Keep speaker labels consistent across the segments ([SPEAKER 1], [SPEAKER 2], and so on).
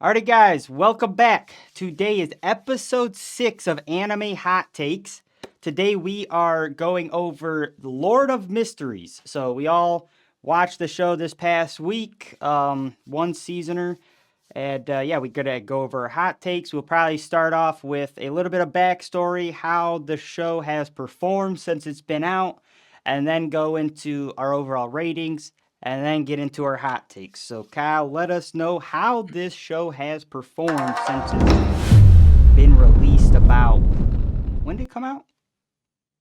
[SPEAKER 1] Alrighty, guys, welcome back. Today is episode 6 of Anime Hot Takes. Today we are going over the Lord of Mysteries. So we all watched the show this past week, one seasoner. And yeah, we're going to go over hot takes. We'll probably start off with a little bit of backstory, how the show has performed since it's been out, and then go into our overall ratings and then get into our hot takes. So, Kyle, let us know how this show has performed since it's been released about. When did it come out?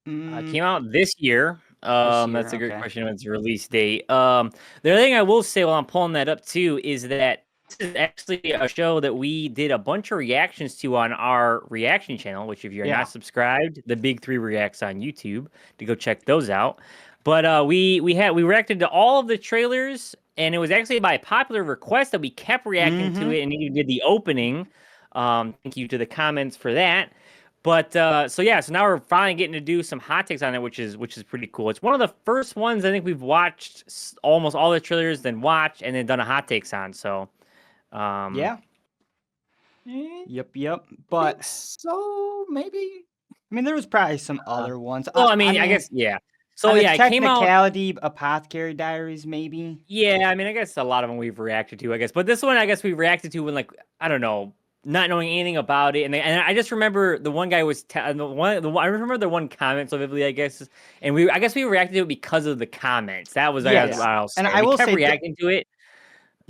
[SPEAKER 2] Came out this year. That's a great
[SPEAKER 1] Okay.
[SPEAKER 2] question. Its release date. The other thing I will say while I'm pulling that up too is that this is actually a show that we did a bunch of reactions to on our reaction channel. Which, if you're
[SPEAKER 1] Yeah.
[SPEAKER 2] not subscribed, the Big Three Reacts on YouTube, to go check those out. But we reacted to all of the trailers, and it was actually by popular request that we kept reacting to it, and even did the opening. Thank you to the comments for that. But so now we're finally getting to do some hot takes on it, which is pretty cool. It's one of the first ones I think we've watched almost all the trailers, then watched and then done a hot takes on. So,
[SPEAKER 1] Yeah. Yep. But
[SPEAKER 3] so maybe.
[SPEAKER 1] I mean, there was probably some other ones.
[SPEAKER 2] Well, I guess yeah. So
[SPEAKER 1] on
[SPEAKER 2] yeah,
[SPEAKER 1] a
[SPEAKER 2] it came out.
[SPEAKER 1] technicality, Apothecary Diaries, maybe.
[SPEAKER 2] Yeah, I mean, I guess a lot of them we've reacted to. I guess, but this one, I guess we reacted to when, like, I don't know, not knowing anything about it, and I just remember the one guy was I remember the one comment so vividly, I guess, and we reacted to it because of the comments. That was
[SPEAKER 1] Yes.
[SPEAKER 2] what I'll say.
[SPEAKER 1] And I will
[SPEAKER 2] kept
[SPEAKER 1] say
[SPEAKER 2] reacting to it.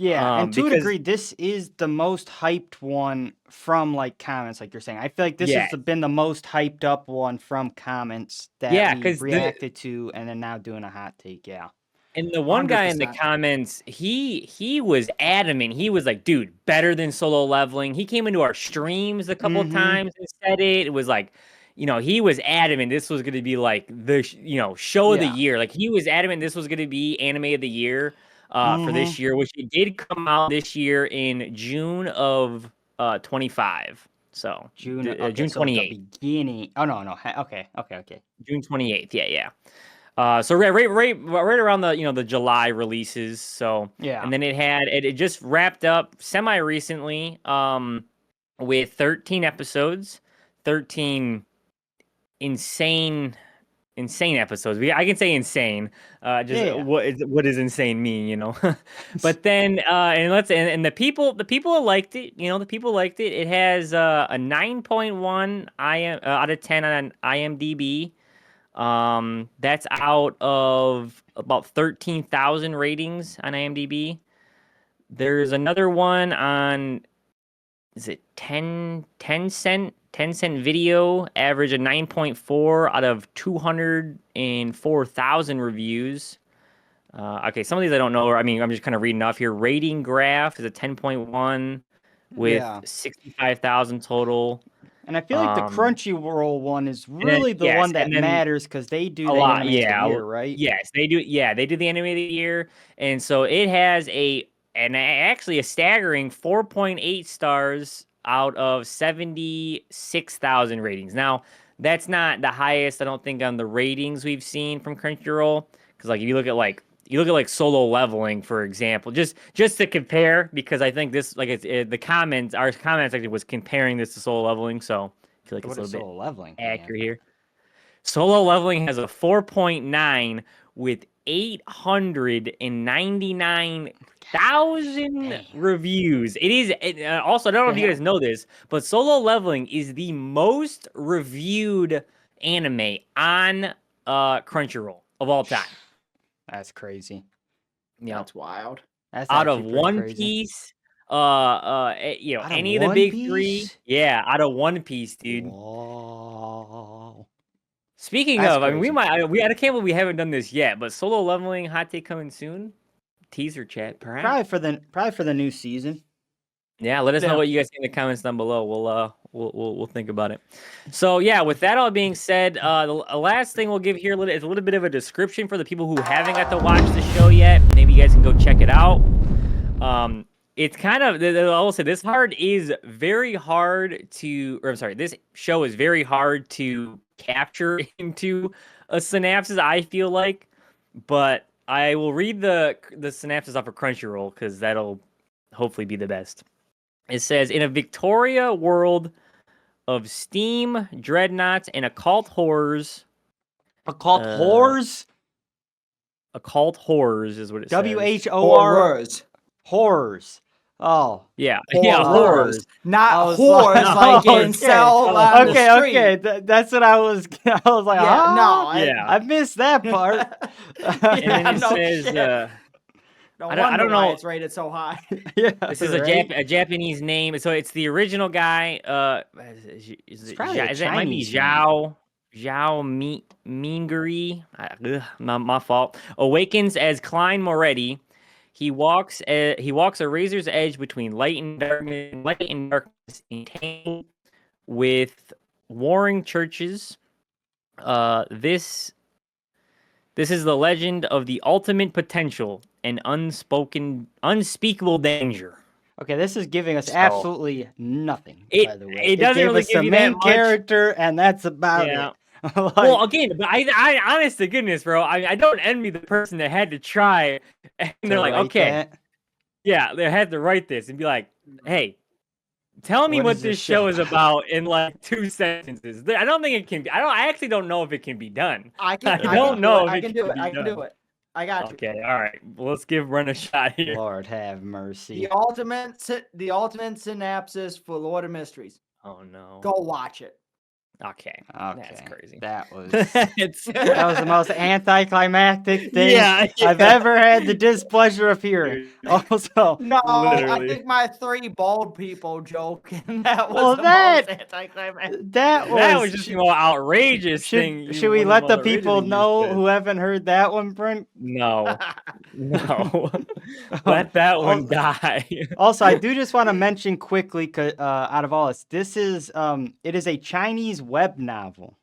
[SPEAKER 1] Yeah, and to a
[SPEAKER 2] because
[SPEAKER 1] degree, this is the most hyped one from like comments, like you're saying. I feel like this
[SPEAKER 2] Yeah.
[SPEAKER 1] has been the most hyped up one from comments that
[SPEAKER 2] Yeah,
[SPEAKER 1] we
[SPEAKER 2] 'cause
[SPEAKER 1] reacted to, and then now doing a hot take. Yeah.
[SPEAKER 2] And the one guy in the
[SPEAKER 3] 100%.
[SPEAKER 2] comments, he was adamant. He was like, dude, better than Solo Leveling. He came into our streams a couple of times and said it. It was like, he was adamant this was going to be like the, show of the
[SPEAKER 1] Yeah.
[SPEAKER 2] year. Like, he was adamant this was going to be anime of the year for this year, which it did come out this year in June of 25. So
[SPEAKER 1] June
[SPEAKER 2] June
[SPEAKER 1] so the
[SPEAKER 2] 28th.
[SPEAKER 1] beginning. Oh no. Okay.
[SPEAKER 2] June 28th. Yeah. So right around the the July releases. So
[SPEAKER 1] Yeah.
[SPEAKER 2] and then it just wrapped up semi recently with 13 episodes, 13 insane episodes. I can say insane. What does insane mean? But then and the people liked it. The people liked it. It has a 9.1 out of 10 on IMDb. That's out of about 13,000 ratings on IMDb. There's another one on, is it 10 cent video, average of 9.4 out of 204,000 reviews. Okay, some of these I don't know. I mean, I'm just kind of reading off here. Rating Graph is a 10.1 with 65,000 total.
[SPEAKER 1] And I feel like the Crunchyroll one is really the one that matters because they do the anime of the year, right?
[SPEAKER 2] Yes, they do. Yeah, they do the anime of the year, and so it has actually a staggering 4.8 stars out of 76,000 ratings. Now, that's not the highest, I don't think, on the ratings we've seen from Crunchyroll, because like if you look at like Solo Leveling, for example, just to compare, because I think this, like, our comments actually was comparing this to Solo Leveling, so I feel like it's a little bit accurate here. Solo Leveling has a 4.9 with 899,000 reviews. It is also, I don't know if you guys know this, but Solo Leveling is the most reviewed anime on Crunchyroll of all time.
[SPEAKER 1] That's crazy.
[SPEAKER 2] Yeah,
[SPEAKER 3] that's wild.
[SPEAKER 1] That's
[SPEAKER 2] out of One Piece, any of the big three. Yeah, out of One Piece, dude.
[SPEAKER 1] Whoa.
[SPEAKER 2] Speaking of, I mean, I can't believe we haven't done this yet, but Solo Leveling hot take coming soon. Teaser chat, perhaps.
[SPEAKER 1] Probably for the new season.
[SPEAKER 2] Yeah, let us know what you guys think in the comments down below. We'll think about it. So yeah, with that all being said, the last thing we'll give here is a little bit of a description for the people who haven't got to watch the show yet. Maybe you guys can go check it out. It's kind of, I will say, this show is very hard to capture into a synopsis, I feel like, but I will read the synopsis off of Crunchyroll because that'll hopefully be the best. It says, in a Victoria world of steam, dreadnoughts, and occult horrors.
[SPEAKER 1] Occult horrors?
[SPEAKER 2] Occult horrors is what it says.
[SPEAKER 1] WHOR
[SPEAKER 3] Horrors.
[SPEAKER 1] horrors. Oh.
[SPEAKER 2] Yeah, yeah, horrors.
[SPEAKER 3] Not
[SPEAKER 1] I was
[SPEAKER 3] whores
[SPEAKER 1] like-
[SPEAKER 3] like
[SPEAKER 1] Oh,
[SPEAKER 3] in
[SPEAKER 1] okay.
[SPEAKER 3] sell on the
[SPEAKER 1] Okay,
[SPEAKER 3] street.
[SPEAKER 1] okay. That's what I was. I was like,
[SPEAKER 3] Yeah,
[SPEAKER 1] ah,
[SPEAKER 3] no.
[SPEAKER 2] Yeah.
[SPEAKER 1] I missed that part.
[SPEAKER 2] And then it
[SPEAKER 3] no
[SPEAKER 2] says,
[SPEAKER 3] shit. No
[SPEAKER 2] I
[SPEAKER 3] wonder
[SPEAKER 2] don't
[SPEAKER 3] why
[SPEAKER 2] know.
[SPEAKER 3] it's rated so high.
[SPEAKER 1] Yeah,
[SPEAKER 2] This is
[SPEAKER 1] right?
[SPEAKER 2] a Japanese name, so it's the original guy. Is it
[SPEAKER 1] probably a
[SPEAKER 2] Is that might be
[SPEAKER 1] Chinese name.
[SPEAKER 2] Zhao Mingari? My fault. Awakens as Klein Moretti. He walks a razor's edge between light and darkness, entangled with warring churches. This is the legend of the ultimate potential and unspeakable danger.
[SPEAKER 1] Okay, this is giving us
[SPEAKER 2] So-
[SPEAKER 1] absolutely nothing.
[SPEAKER 2] It-
[SPEAKER 1] by the way,
[SPEAKER 2] it doesn't
[SPEAKER 1] gave
[SPEAKER 2] really
[SPEAKER 1] us
[SPEAKER 2] give
[SPEAKER 1] the
[SPEAKER 2] you that
[SPEAKER 1] main
[SPEAKER 2] much.
[SPEAKER 1] character, and that's about
[SPEAKER 2] Yeah.
[SPEAKER 1] it. Like,
[SPEAKER 2] Well, again, but I honest to goodness, bro, I don't envy the person that had to try, and
[SPEAKER 1] to
[SPEAKER 2] they're like,
[SPEAKER 1] write
[SPEAKER 2] okay,
[SPEAKER 1] that.
[SPEAKER 2] yeah, they had to write this and be like, hey, tell me
[SPEAKER 1] What
[SPEAKER 2] what
[SPEAKER 1] is this
[SPEAKER 2] this show
[SPEAKER 1] show
[SPEAKER 2] is about in like 2 sentences. I don't think it can be. I actually don't know if it can be done.
[SPEAKER 3] I can.
[SPEAKER 2] I don't know if
[SPEAKER 3] I
[SPEAKER 2] it
[SPEAKER 3] can do
[SPEAKER 2] can
[SPEAKER 3] it.
[SPEAKER 2] be
[SPEAKER 3] I can do
[SPEAKER 2] done.
[SPEAKER 3] it. I got you.
[SPEAKER 2] Okay, all right. Well, let's give Run a shot here.
[SPEAKER 1] Lord have mercy.
[SPEAKER 3] The ultimate synopsis for Lord of Mysteries.
[SPEAKER 2] Oh no.
[SPEAKER 3] Go watch it.
[SPEAKER 2] Okay.
[SPEAKER 1] Okay,
[SPEAKER 2] That's crazy.
[SPEAKER 1] That was
[SPEAKER 2] It's
[SPEAKER 1] that was the most anticlimactic thing
[SPEAKER 2] Yeah,
[SPEAKER 1] I've
[SPEAKER 2] yeah.
[SPEAKER 1] ever had the displeasure of hearing. Also,
[SPEAKER 3] No, I
[SPEAKER 2] Literally.
[SPEAKER 3] think my 3 bald people joke, and that was
[SPEAKER 1] Well,
[SPEAKER 3] the
[SPEAKER 1] that-
[SPEAKER 3] most anticlimactic.
[SPEAKER 1] that
[SPEAKER 2] was just the most outrageous
[SPEAKER 1] should,
[SPEAKER 2] thing.
[SPEAKER 1] should we let the people
[SPEAKER 2] you
[SPEAKER 1] know
[SPEAKER 2] said.
[SPEAKER 1] who haven't heard that one, Brent?
[SPEAKER 2] No, no. Let that one die.
[SPEAKER 1] Also, I do just want to mention quickly, out of all this is it is a Chinese web novel.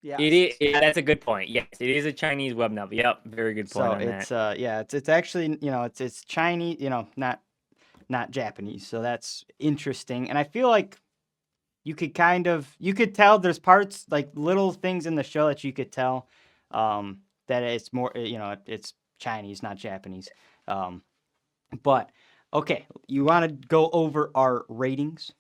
[SPEAKER 3] Yes.
[SPEAKER 2] It is. That's a good point. Yes, it is a Chinese web novel. Yep, very good point
[SPEAKER 1] So
[SPEAKER 2] on
[SPEAKER 1] it's
[SPEAKER 2] that.
[SPEAKER 1] yeah, it's actually, it's Chinese, not Japanese. So that's interesting. And I feel like you could tell there's parts, like little things in the show that you could tell that it's more, it's Chinese, not Japanese. But okay, you want to go over our ratings?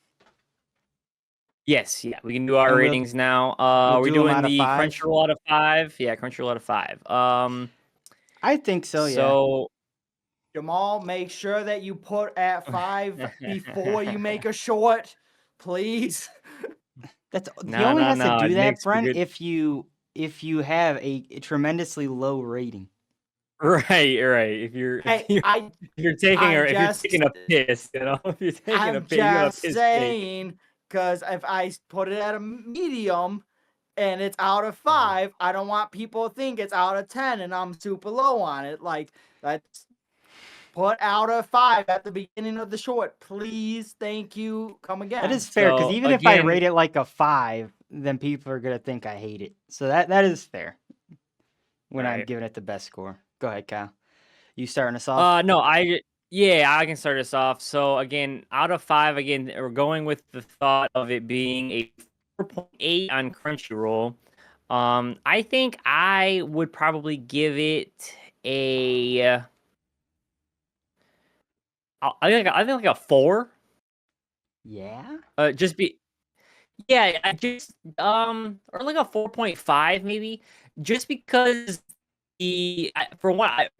[SPEAKER 2] Yes, yeah, we can do our
[SPEAKER 1] And we'll-
[SPEAKER 2] ratings now.
[SPEAKER 1] we'll
[SPEAKER 2] We're
[SPEAKER 1] do 'em
[SPEAKER 2] doing
[SPEAKER 1] out of
[SPEAKER 2] the
[SPEAKER 1] 5?
[SPEAKER 2] Crunchyroll out of 5. Yeah, Crunchyroll out of 5.
[SPEAKER 1] I think so, yeah.
[SPEAKER 2] So
[SPEAKER 3] Jamal, make sure that you put at 5 before you make a short, please.
[SPEAKER 1] That's he
[SPEAKER 2] No,
[SPEAKER 1] only
[SPEAKER 2] no,
[SPEAKER 1] has
[SPEAKER 2] no,
[SPEAKER 1] to
[SPEAKER 2] it
[SPEAKER 1] do that,
[SPEAKER 2] makes for
[SPEAKER 1] Brent,
[SPEAKER 2] good-
[SPEAKER 1] if you have a tremendously low rating.
[SPEAKER 2] right. If you're
[SPEAKER 3] Hey,
[SPEAKER 2] if you're taking a piss, if you're taking a
[SPEAKER 3] I'm
[SPEAKER 2] piss, you have a
[SPEAKER 3] just
[SPEAKER 2] piss take.
[SPEAKER 3] saying, because if I put it at a medium and it's out of 5, I don't want people to think it's out of 10 and I'm super low on it. Like, let's put out of 5 at the beginning of the short. Please, thank you. Come again.
[SPEAKER 1] That is fair, because
[SPEAKER 2] So,
[SPEAKER 1] even if I
[SPEAKER 2] again-
[SPEAKER 1] rate it like a 5, then people are gonna think I hate it. So that is fair. When I'm
[SPEAKER 2] Right.
[SPEAKER 1] giving it the best score. Go ahead, Kyle. You starting us off?
[SPEAKER 2] No, I can start us off. So again, out of 5, again, we're going with the thought of it being a 4.8 on Crunchyroll. I think I would probably give it a. I think like a 4.
[SPEAKER 1] Yeah.
[SPEAKER 2] Just be. Yeah, or like a 4.5 maybe, just because my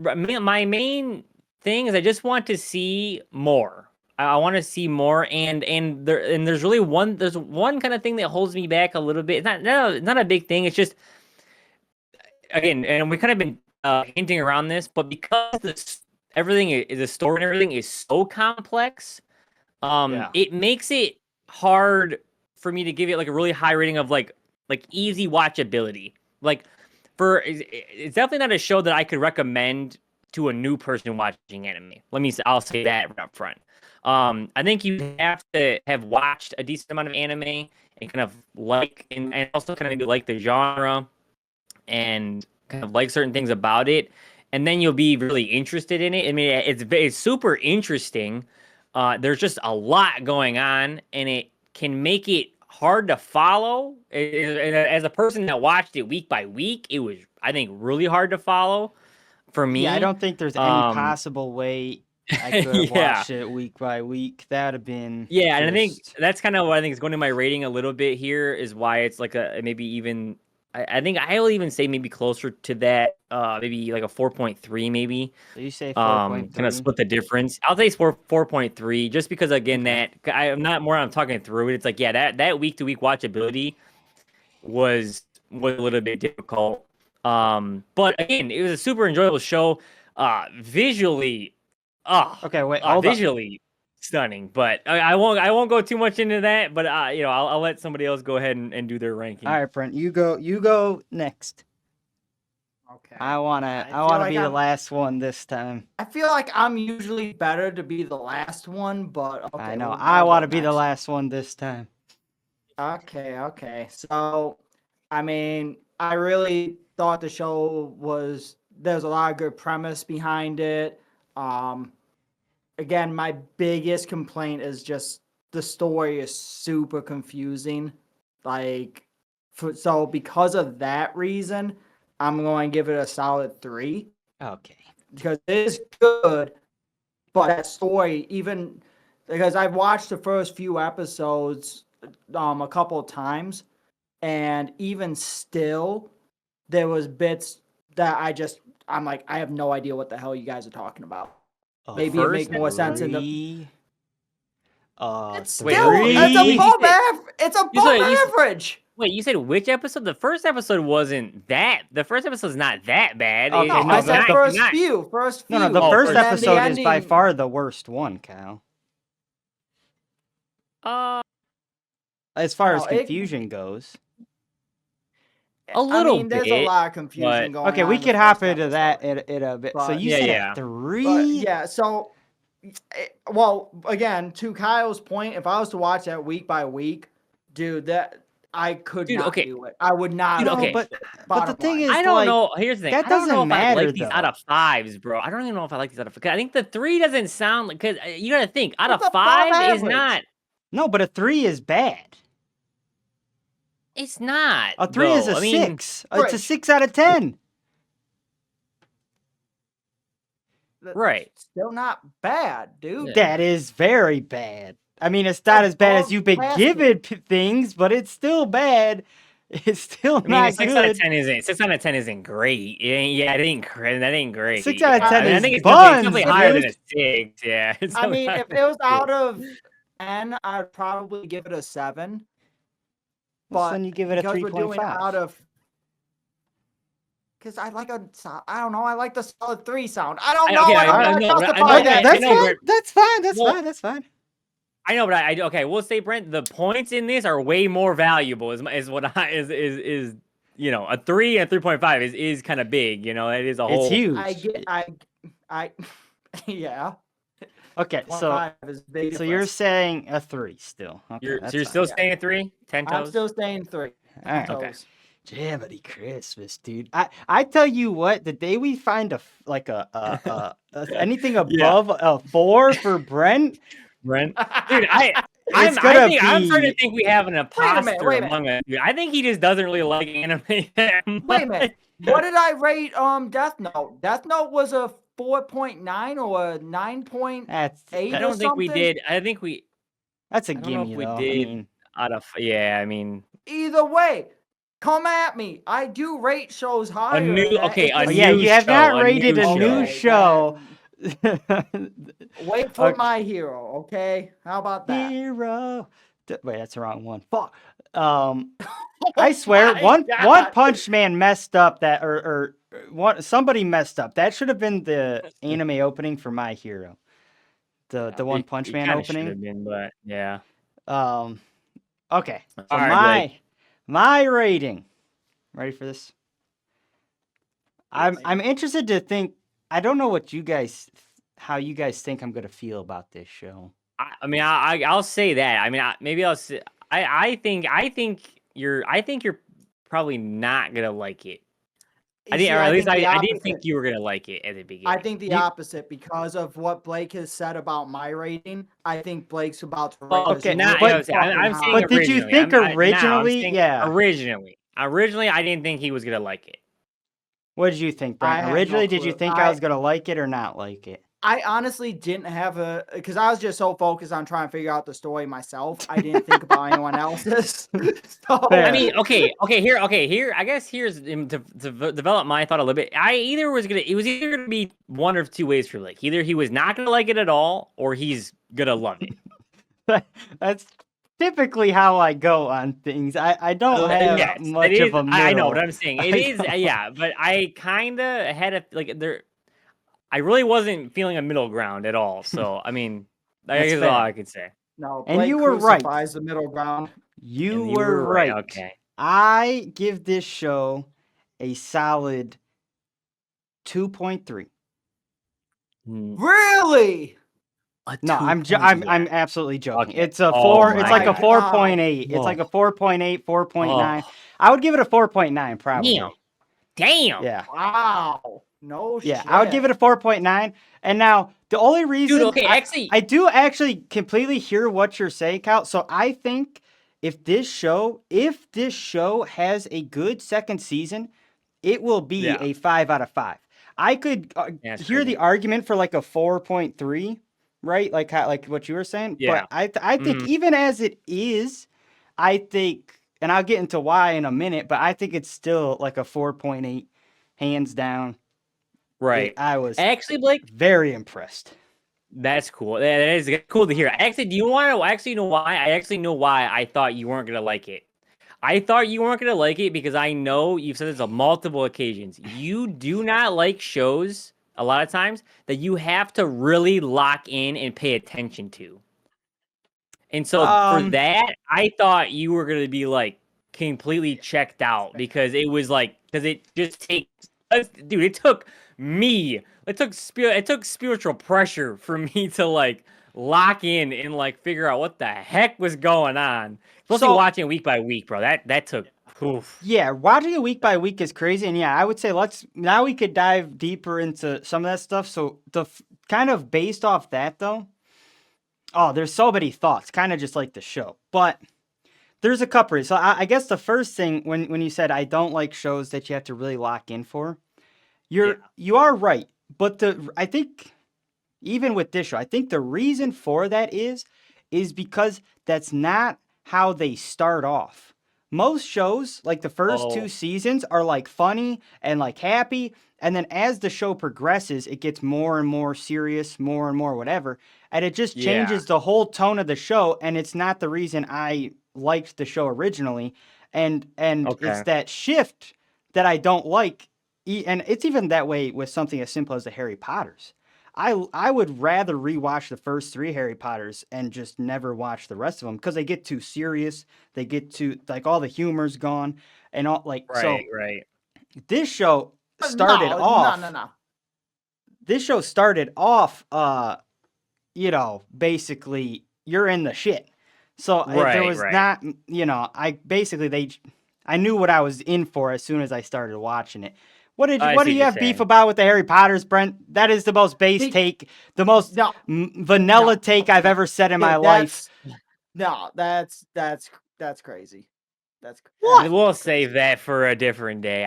[SPEAKER 2] main thing is I just want to see more. I want to see more, and there's really one kind of thing that holds me back a little bit. It's not a big thing. It's just, again, and we kind of been hinting around this, but because the story and everything is so complex,
[SPEAKER 1] Yeah.
[SPEAKER 2] it makes it hard for me to give it like a really high rating of like easy watchability. Like it's definitely not a show that I could recommend to a new person watching anime. I'll say that right up front. I think you have to have watched a decent amount of anime and kind of and also kind of maybe like the genre and kind of like certain things about it, and then you'll be really interested in it. I mean, it's super interesting. There's just a lot going on, and it can make it hard to follow. And as a person that watched it week by week, it was, I think, really hard to follow for me.
[SPEAKER 1] Yeah, I don't think there's any possible way I could have
[SPEAKER 2] Yeah.
[SPEAKER 1] watched it week by week. That'd have been
[SPEAKER 2] Yeah, and I think
[SPEAKER 1] just-
[SPEAKER 2] that's kind of what I think is going to my rating a little bit here is why it's like a maybe even I think I will even say maybe closer to that maybe like a 4.3 maybe.
[SPEAKER 1] So you say 4.3.
[SPEAKER 2] Kind of split the difference. I'll say 4.3 just because again
[SPEAKER 1] Okay.
[SPEAKER 2] I'm not more I'm talking through it. It's like yeah, that week to week watchability was a little bit difficult. But again, it was a super enjoyable show. Visually,
[SPEAKER 1] Okay, wait, hold up.
[SPEAKER 2] visually stunning. But I won't go too much into that. But I'll let somebody else go ahead and do their ranking.
[SPEAKER 1] All right, Brent, you go next.
[SPEAKER 3] Okay.
[SPEAKER 1] I wanna
[SPEAKER 3] feel like
[SPEAKER 1] be the
[SPEAKER 3] I'm-
[SPEAKER 1] last one this time.
[SPEAKER 3] I feel like I'm usually better to be the last one, but okay.
[SPEAKER 1] I know.
[SPEAKER 3] I'll
[SPEAKER 1] I want to
[SPEAKER 3] go
[SPEAKER 1] be the
[SPEAKER 3] next.
[SPEAKER 1] last one this time.
[SPEAKER 3] Okay. So, I mean, I really thought the show there's a lot of good premise behind it. Again, my biggest complaint is just the story is super confusing. Like, so because of that reason, I'm going to give it a solid 3
[SPEAKER 1] Okay.
[SPEAKER 3] because it is good, but that story, even because I've watched the first few episodes a couple of times, and even still, there was bits that I'm like, I have no idea what the hell you guys are talking about. Maybe it make more sense in the. It's
[SPEAKER 2] Wait,
[SPEAKER 3] still
[SPEAKER 2] three?
[SPEAKER 3] it's above average.
[SPEAKER 2] Wait, you said which episode? The first episode wasn't that. The first episode's not that bad.
[SPEAKER 1] Okay,
[SPEAKER 3] No,
[SPEAKER 1] no,
[SPEAKER 3] I said
[SPEAKER 1] the-
[SPEAKER 3] first few.
[SPEAKER 1] No, the
[SPEAKER 2] Oh,
[SPEAKER 1] first
[SPEAKER 2] first-
[SPEAKER 1] episode is by far the worst one, Kyle. As far
[SPEAKER 3] No,
[SPEAKER 1] as confusion goes.
[SPEAKER 2] A little
[SPEAKER 3] there's a
[SPEAKER 2] bit,
[SPEAKER 3] lot of confusion
[SPEAKER 2] but-
[SPEAKER 3] going on.
[SPEAKER 1] Okay, we
[SPEAKER 3] in the
[SPEAKER 1] could hop
[SPEAKER 3] first
[SPEAKER 1] into that
[SPEAKER 3] episode.
[SPEAKER 1] in a bit. So
[SPEAKER 3] But-
[SPEAKER 1] you
[SPEAKER 2] Yeah,
[SPEAKER 1] said
[SPEAKER 2] yeah.
[SPEAKER 1] a 3?
[SPEAKER 3] But yeah, so well, again, to Kyle's point, if I was to watch that week by week, dude, that I could
[SPEAKER 2] Dude,
[SPEAKER 3] not
[SPEAKER 2] okay.
[SPEAKER 3] do it. I would not.
[SPEAKER 2] Dude,
[SPEAKER 3] do
[SPEAKER 2] okay.
[SPEAKER 3] it.
[SPEAKER 1] but the
[SPEAKER 3] Bottom
[SPEAKER 1] thing
[SPEAKER 3] line.
[SPEAKER 1] is,
[SPEAKER 2] I don't
[SPEAKER 1] like,
[SPEAKER 2] know. Here's the thing.
[SPEAKER 1] that
[SPEAKER 2] I don't know
[SPEAKER 1] doesn't
[SPEAKER 2] if I
[SPEAKER 1] matter,
[SPEAKER 2] like these out
[SPEAKER 1] though.
[SPEAKER 2] of 5s, bro. I don't even know if I like these out of 5. I think the 3 doesn't sound like because you gotta think out
[SPEAKER 3] It's
[SPEAKER 2] of
[SPEAKER 3] above
[SPEAKER 2] 5 is
[SPEAKER 3] average.
[SPEAKER 2] not.
[SPEAKER 1] No, but a 3 is bad.
[SPEAKER 2] It's not.
[SPEAKER 1] A 3 is
[SPEAKER 2] though.
[SPEAKER 1] a
[SPEAKER 2] I mean,
[SPEAKER 1] 6. It's a
[SPEAKER 3] Rich.
[SPEAKER 1] 6 out of 10.
[SPEAKER 2] right.
[SPEAKER 3] Still not bad, dude.
[SPEAKER 2] Yeah.
[SPEAKER 1] That is very bad. I mean, it's not as bad as you've been
[SPEAKER 3] Above
[SPEAKER 1] given things, but it's still bad. It's still
[SPEAKER 2] I mean,
[SPEAKER 1] not
[SPEAKER 2] a 6 out of
[SPEAKER 1] good.
[SPEAKER 2] 10 isn't. 6 out of 10 isn't great. It ain't, yeah, it ain't. That ain't great.
[SPEAKER 1] 6 out of 10
[SPEAKER 2] I
[SPEAKER 1] is
[SPEAKER 2] think it's
[SPEAKER 1] buns,
[SPEAKER 2] definitely higher than a
[SPEAKER 1] dude.
[SPEAKER 2] 6. Yeah. It's
[SPEAKER 3] I mean,
[SPEAKER 2] higher
[SPEAKER 3] if
[SPEAKER 2] than
[SPEAKER 3] it
[SPEAKER 2] a
[SPEAKER 3] was
[SPEAKER 2] 6.
[SPEAKER 3] out of 10, I'd probably give it a 7.
[SPEAKER 1] Well,
[SPEAKER 3] But
[SPEAKER 1] then you give it a
[SPEAKER 3] because we're doing
[SPEAKER 1] 3.5.
[SPEAKER 3] out of, because I like I don't know, I like the solid 3 sound. I don't know.
[SPEAKER 2] Okay,
[SPEAKER 3] I don't
[SPEAKER 2] I
[SPEAKER 3] know.
[SPEAKER 2] know,
[SPEAKER 3] Justify
[SPEAKER 2] I know,
[SPEAKER 3] that.
[SPEAKER 1] That's
[SPEAKER 2] know,
[SPEAKER 1] fine.
[SPEAKER 2] Brent.
[SPEAKER 1] That's fine. That's
[SPEAKER 2] Well-
[SPEAKER 1] fine. That's fine.
[SPEAKER 2] I know, but okay. We'll say, Brent, the points in this are way more valuable. Is what I is you know a 3 and 3.5 is kind of big. You know, it is a whole.
[SPEAKER 1] It's huge.
[SPEAKER 3] I yeah.
[SPEAKER 1] Okay, so
[SPEAKER 3] 0.5 is big
[SPEAKER 1] so you're
[SPEAKER 3] difference.
[SPEAKER 1] saying a 3 still. Okay,
[SPEAKER 2] You're,
[SPEAKER 1] that's
[SPEAKER 2] so you're
[SPEAKER 1] fine.
[SPEAKER 2] still
[SPEAKER 3] Yeah.
[SPEAKER 2] staying at 3? 10
[SPEAKER 3] I'm
[SPEAKER 2] toes?
[SPEAKER 3] still staying 3.
[SPEAKER 1] All right.
[SPEAKER 2] Okay.
[SPEAKER 3] Toes.
[SPEAKER 1] Jiminy Christmas, dude. I tell you what, the day we find anything above a 4 for Brent,
[SPEAKER 2] Brent? Dude, I'm
[SPEAKER 1] It's gonna
[SPEAKER 2] starting to
[SPEAKER 1] be-
[SPEAKER 2] think we have an imposter
[SPEAKER 3] wait a minute.
[SPEAKER 2] among us. Dude, I think he just doesn't really like anime that much.
[SPEAKER 3] Wait a minute. What did I rate Death Note? Death Note was a 4.9 or a 9.
[SPEAKER 1] that's
[SPEAKER 3] Eight
[SPEAKER 2] I
[SPEAKER 3] or
[SPEAKER 2] don't think we
[SPEAKER 3] something?
[SPEAKER 2] did. I think we
[SPEAKER 1] that's a
[SPEAKER 2] I don't know
[SPEAKER 1] gimme
[SPEAKER 2] if we
[SPEAKER 1] though.
[SPEAKER 2] did.
[SPEAKER 1] I mean,
[SPEAKER 2] out of yeah. I mean,
[SPEAKER 3] Either way, come at me. I do rate shows higher.
[SPEAKER 2] new-
[SPEAKER 3] than that.
[SPEAKER 2] okay,
[SPEAKER 3] It's
[SPEAKER 2] a
[SPEAKER 1] oh,
[SPEAKER 3] just-
[SPEAKER 1] yeah,
[SPEAKER 2] new
[SPEAKER 1] you have
[SPEAKER 2] show,
[SPEAKER 1] not
[SPEAKER 2] a
[SPEAKER 1] rated
[SPEAKER 2] new
[SPEAKER 1] a new
[SPEAKER 2] show.
[SPEAKER 1] show.
[SPEAKER 3] Wait for
[SPEAKER 1] Okay.
[SPEAKER 3] My Hero, okay? How about that?
[SPEAKER 1] Hero. Wait, that's the wrong one. Fuck. I swear,
[SPEAKER 3] my
[SPEAKER 1] One
[SPEAKER 3] God.
[SPEAKER 1] Punch Man messed up that, or somebody messed up. That should have been the anime opening for My Hero. The One Punch
[SPEAKER 2] it
[SPEAKER 1] Man
[SPEAKER 2] kinda should
[SPEAKER 1] opening.
[SPEAKER 2] have been, but yeah.
[SPEAKER 1] Okay. So
[SPEAKER 2] All right, Blake.
[SPEAKER 1] my rating. Ready for this?
[SPEAKER 3] Yes.
[SPEAKER 1] I'm interested to think. I don't know how you guys think I'm gonna feel about this show.
[SPEAKER 2] I mean, I'll say that. I mean, maybe I'll say. I think you're probably not gonna like it. I
[SPEAKER 3] See,
[SPEAKER 2] think, or at least
[SPEAKER 3] the
[SPEAKER 2] I didn't
[SPEAKER 3] opposite.
[SPEAKER 2] think you were gonna like it at the beginning.
[SPEAKER 3] I think the opposite because of what Blake has said about my rating. I think Blake's about to rate us
[SPEAKER 1] okay,
[SPEAKER 3] really
[SPEAKER 2] Not,
[SPEAKER 1] but-
[SPEAKER 2] I'm
[SPEAKER 3] fucking
[SPEAKER 2] saying
[SPEAKER 3] high.
[SPEAKER 1] But did you
[SPEAKER 2] originally.
[SPEAKER 1] think
[SPEAKER 2] I'm
[SPEAKER 1] originally?
[SPEAKER 2] saying
[SPEAKER 1] Yeah.
[SPEAKER 2] Originally, I didn't think he was gonna like it.
[SPEAKER 1] What did you think,
[SPEAKER 3] I
[SPEAKER 1] Brent?
[SPEAKER 3] have no
[SPEAKER 1] Originally, did you
[SPEAKER 3] clue.
[SPEAKER 1] think I was gonna like it or not like it?
[SPEAKER 3] I honestly didn't have because I was just so focused on trying to figure out the story myself. I didn't think about anyone else's. So
[SPEAKER 1] Fair.
[SPEAKER 2] I mean, okay. Here. I guess here's to develop my thought a little bit. It was either gonna be one of two ways for Blake. Either he was not gonna like it at all, or he's gonna love it.
[SPEAKER 1] That's typically how I go on things. I don't have
[SPEAKER 2] Yes,
[SPEAKER 1] much
[SPEAKER 2] it is.
[SPEAKER 1] of a middle.
[SPEAKER 2] I know what I'm saying. It
[SPEAKER 1] I
[SPEAKER 2] is,
[SPEAKER 1] don't.
[SPEAKER 2] yeah. But I kind of had there. I really wasn't feeling a middle ground at all. So I mean,
[SPEAKER 1] That's
[SPEAKER 2] that's
[SPEAKER 1] fair.
[SPEAKER 2] all I could say.
[SPEAKER 3] no,
[SPEAKER 1] And
[SPEAKER 3] Blake
[SPEAKER 1] you were right.
[SPEAKER 3] crucifies the middle ground.
[SPEAKER 1] You
[SPEAKER 2] And
[SPEAKER 1] were right.
[SPEAKER 2] Okay.
[SPEAKER 1] I give this show a solid 2.3.
[SPEAKER 3] Really?
[SPEAKER 1] No, I'm absolutely joking.
[SPEAKER 2] Okay.
[SPEAKER 1] It's a
[SPEAKER 2] Oh
[SPEAKER 1] 4. It's
[SPEAKER 2] my
[SPEAKER 1] like a
[SPEAKER 3] God.
[SPEAKER 1] 4.8. It's like a 4.8, 4.9. I would give it a 4.9 probably.
[SPEAKER 2] Damn.
[SPEAKER 1] Yeah.
[SPEAKER 3] Wow. No
[SPEAKER 1] Yeah,
[SPEAKER 3] shit.
[SPEAKER 1] I would give it a 4.9. And now the only reason
[SPEAKER 2] Dude, okay, actually,
[SPEAKER 1] I do actually completely hear what you're saying, Cal. So I think if this show has a good second season, it will be
[SPEAKER 2] Yeah.
[SPEAKER 1] a 5 out of 5. I could
[SPEAKER 2] that's
[SPEAKER 1] hear
[SPEAKER 2] crazy.
[SPEAKER 1] the argument for like a 4.3, right? Like what you were saying.
[SPEAKER 2] Yeah.
[SPEAKER 1] But I think even as it is, I think, and I'll get into why in a minute, but I think it's still like a 4.8, hands down.
[SPEAKER 2] Right.
[SPEAKER 1] I was
[SPEAKER 2] Actually, Blake,
[SPEAKER 1] very impressed.
[SPEAKER 2] that's cool. That is cool to hear. Actually, do you want to actually know why? I actually know why I thought you weren't gonna like it. I thought you weren't gonna like it because I know you've said this on multiple occasions. You do not like shows a lot of times that you have to really lock in and pay attention to. And so for that, I thought you were gonna be like completely checked out because it was like it just takes, dude. It took spiritual pressure for me to like lock in and like figure out what the heck was going on. Especially watching it week by week, bro. That took. Oof.
[SPEAKER 1] Yeah, watching it week by week is crazy, and yeah, I would say now we could dive deeper into some of that stuff. So kind of based off that though. Oh, there's so many thoughts, kind of just like the show. But there's a couple. So I guess the first thing when you said I don't like shows that you have to really lock in for, you are right. But I think even with this show, I think the reason for that is because that's not how they start off. Most shows, like the first 2 seasons, are like funny and like happy. And then as the show progresses, it gets more and more serious, more and more whatever. And it just changes the whole tone of the show. And it's not the reason I liked the show originally. And it's that shift that I don't like. And it's even that way with something as simple as the Harry Potters. I would rather rewatch the first 3 Harry Potters and just never watch the rest of them because they get too serious. They get too like all the humor's gone and all like
[SPEAKER 2] Right.
[SPEAKER 1] This show started off.
[SPEAKER 3] No.
[SPEAKER 1] This show started off. Basically you're in the shit. So there was not. I knew what I was in for as soon as I started watching it. What do you have beef about with the Harry Potters, Brent? That is the most base take, the most vanilla take I've ever said in my life.
[SPEAKER 3] No, that's crazy. That's
[SPEAKER 1] what?
[SPEAKER 2] We'll save that for a different day.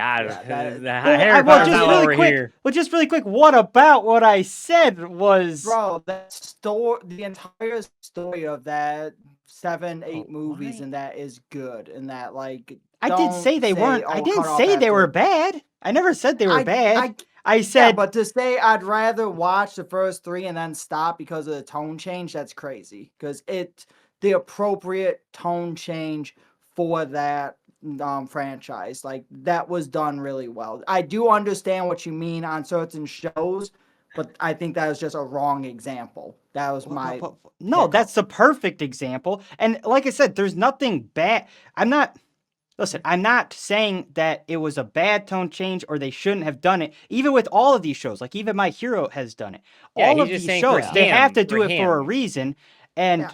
[SPEAKER 1] Just really quick. What about what I said was,
[SPEAKER 3] bro? The entire story of that 7, 8 movies, and that is good, and that like.
[SPEAKER 1] I did say they weren't. I didn't say they were bad. I never said they were bad. I said,
[SPEAKER 3] but to say I'd rather watch the first 3 and then stop because of the tone change, that's crazy. Because the appropriate tone change for that franchise, like that was done really well. I do understand what you mean on certain shows, but I think that was just a wrong example. That was
[SPEAKER 1] that's the perfect example. And like I said, there's nothing bad. Listen, I'm not saying that it was a bad tone change or they shouldn't have done it. Even with all of these shows, like even My Hero has done it. All of these shows, they have to do it for a reason. And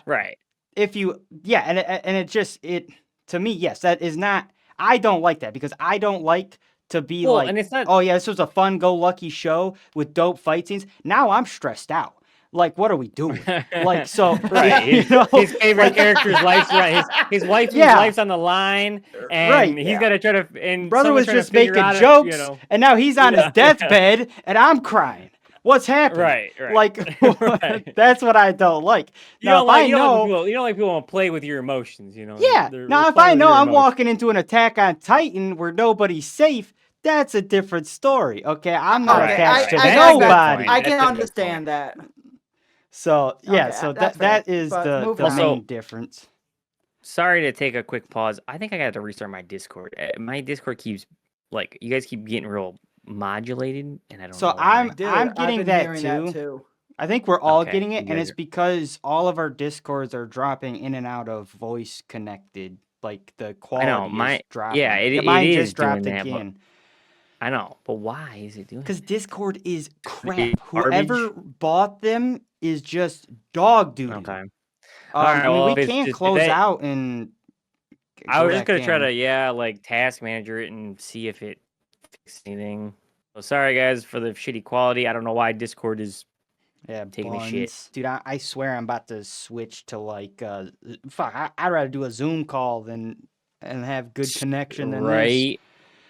[SPEAKER 1] if you, and it just, to me, yes, that is not, I don't like that because I don't like to be and it's not, this was a fun, go-lucky show with dope fight scenes. Now I'm stressed out. Like, what are we doing? Like, so
[SPEAKER 2] his favorite character's life's his wife's life's on the line, and he's got to try to. And
[SPEAKER 1] brother was just making jokes, and now he's on his deathbed, and I'm crying. What's happening?
[SPEAKER 2] Right.
[SPEAKER 1] Like,
[SPEAKER 2] Right.
[SPEAKER 1] that's what I don't like.
[SPEAKER 2] You
[SPEAKER 1] Now,
[SPEAKER 2] don't
[SPEAKER 1] if I
[SPEAKER 2] like you don't like
[SPEAKER 1] know,
[SPEAKER 2] people you don't like people to play with your emotions, you know.
[SPEAKER 1] yeah.
[SPEAKER 2] They're
[SPEAKER 1] Now, if
[SPEAKER 2] playing
[SPEAKER 1] I
[SPEAKER 2] with
[SPEAKER 1] know
[SPEAKER 2] your
[SPEAKER 1] I'm
[SPEAKER 2] emotions.
[SPEAKER 1] walking into an Attack on Titan where nobody's safe, that's a different story. Okay, I'm not
[SPEAKER 2] Right,
[SPEAKER 1] attached to
[SPEAKER 2] right.
[SPEAKER 3] I
[SPEAKER 2] That's a good
[SPEAKER 1] nobody.
[SPEAKER 2] point.
[SPEAKER 3] I
[SPEAKER 2] That's
[SPEAKER 3] can
[SPEAKER 2] a good
[SPEAKER 3] understand
[SPEAKER 2] point.
[SPEAKER 3] that.
[SPEAKER 1] So yeah,
[SPEAKER 3] Okay,
[SPEAKER 1] so
[SPEAKER 3] that's
[SPEAKER 1] that
[SPEAKER 3] fair.
[SPEAKER 1] is
[SPEAKER 3] But
[SPEAKER 1] the
[SPEAKER 3] moving on.
[SPEAKER 1] main
[SPEAKER 2] Also,
[SPEAKER 1] difference.
[SPEAKER 2] sorry to take a quick pause. I think I got to restart my Discord. My Discord keeps like you guys keep getting real modulated, and I don't
[SPEAKER 1] So
[SPEAKER 2] know why.
[SPEAKER 3] Dude,
[SPEAKER 1] I'm
[SPEAKER 3] I've
[SPEAKER 1] getting
[SPEAKER 3] been
[SPEAKER 1] that
[SPEAKER 3] hearing that
[SPEAKER 1] too.
[SPEAKER 3] too.
[SPEAKER 1] I think we're all
[SPEAKER 2] Okay,
[SPEAKER 1] getting it,
[SPEAKER 2] you
[SPEAKER 1] and
[SPEAKER 2] guys
[SPEAKER 1] it's because all of our discords are dropping in and out of voice connected. Like the
[SPEAKER 2] I know
[SPEAKER 1] quality is
[SPEAKER 2] my yeah,
[SPEAKER 1] dropping. Yeah,
[SPEAKER 2] it
[SPEAKER 1] mine
[SPEAKER 2] is
[SPEAKER 1] just
[SPEAKER 2] doing
[SPEAKER 1] dropped
[SPEAKER 2] that, but
[SPEAKER 1] again.
[SPEAKER 2] I know, but why is it doing?
[SPEAKER 1] Because Discord is
[SPEAKER 2] Maybe
[SPEAKER 1] crap. Whoever
[SPEAKER 2] garbage.
[SPEAKER 1] bought them is just dog doo doo.
[SPEAKER 2] Okay. All right.
[SPEAKER 1] I mean,
[SPEAKER 2] Well,
[SPEAKER 1] we
[SPEAKER 2] if it's
[SPEAKER 1] can't
[SPEAKER 2] just if
[SPEAKER 1] close
[SPEAKER 2] that,
[SPEAKER 1] out and
[SPEAKER 2] I
[SPEAKER 1] go
[SPEAKER 2] was just
[SPEAKER 1] back
[SPEAKER 2] gonna try to
[SPEAKER 1] in.
[SPEAKER 2] like task manager it and see if it fixes anything. So sorry guys for the shitty quality. I don't know why Discord is
[SPEAKER 1] Yeah,
[SPEAKER 2] taking a shit.
[SPEAKER 1] buns. Dude, I swear I'm about to switch to like, fuck, I'd rather do a Zoom call than and have good connection than this.
[SPEAKER 2] Right?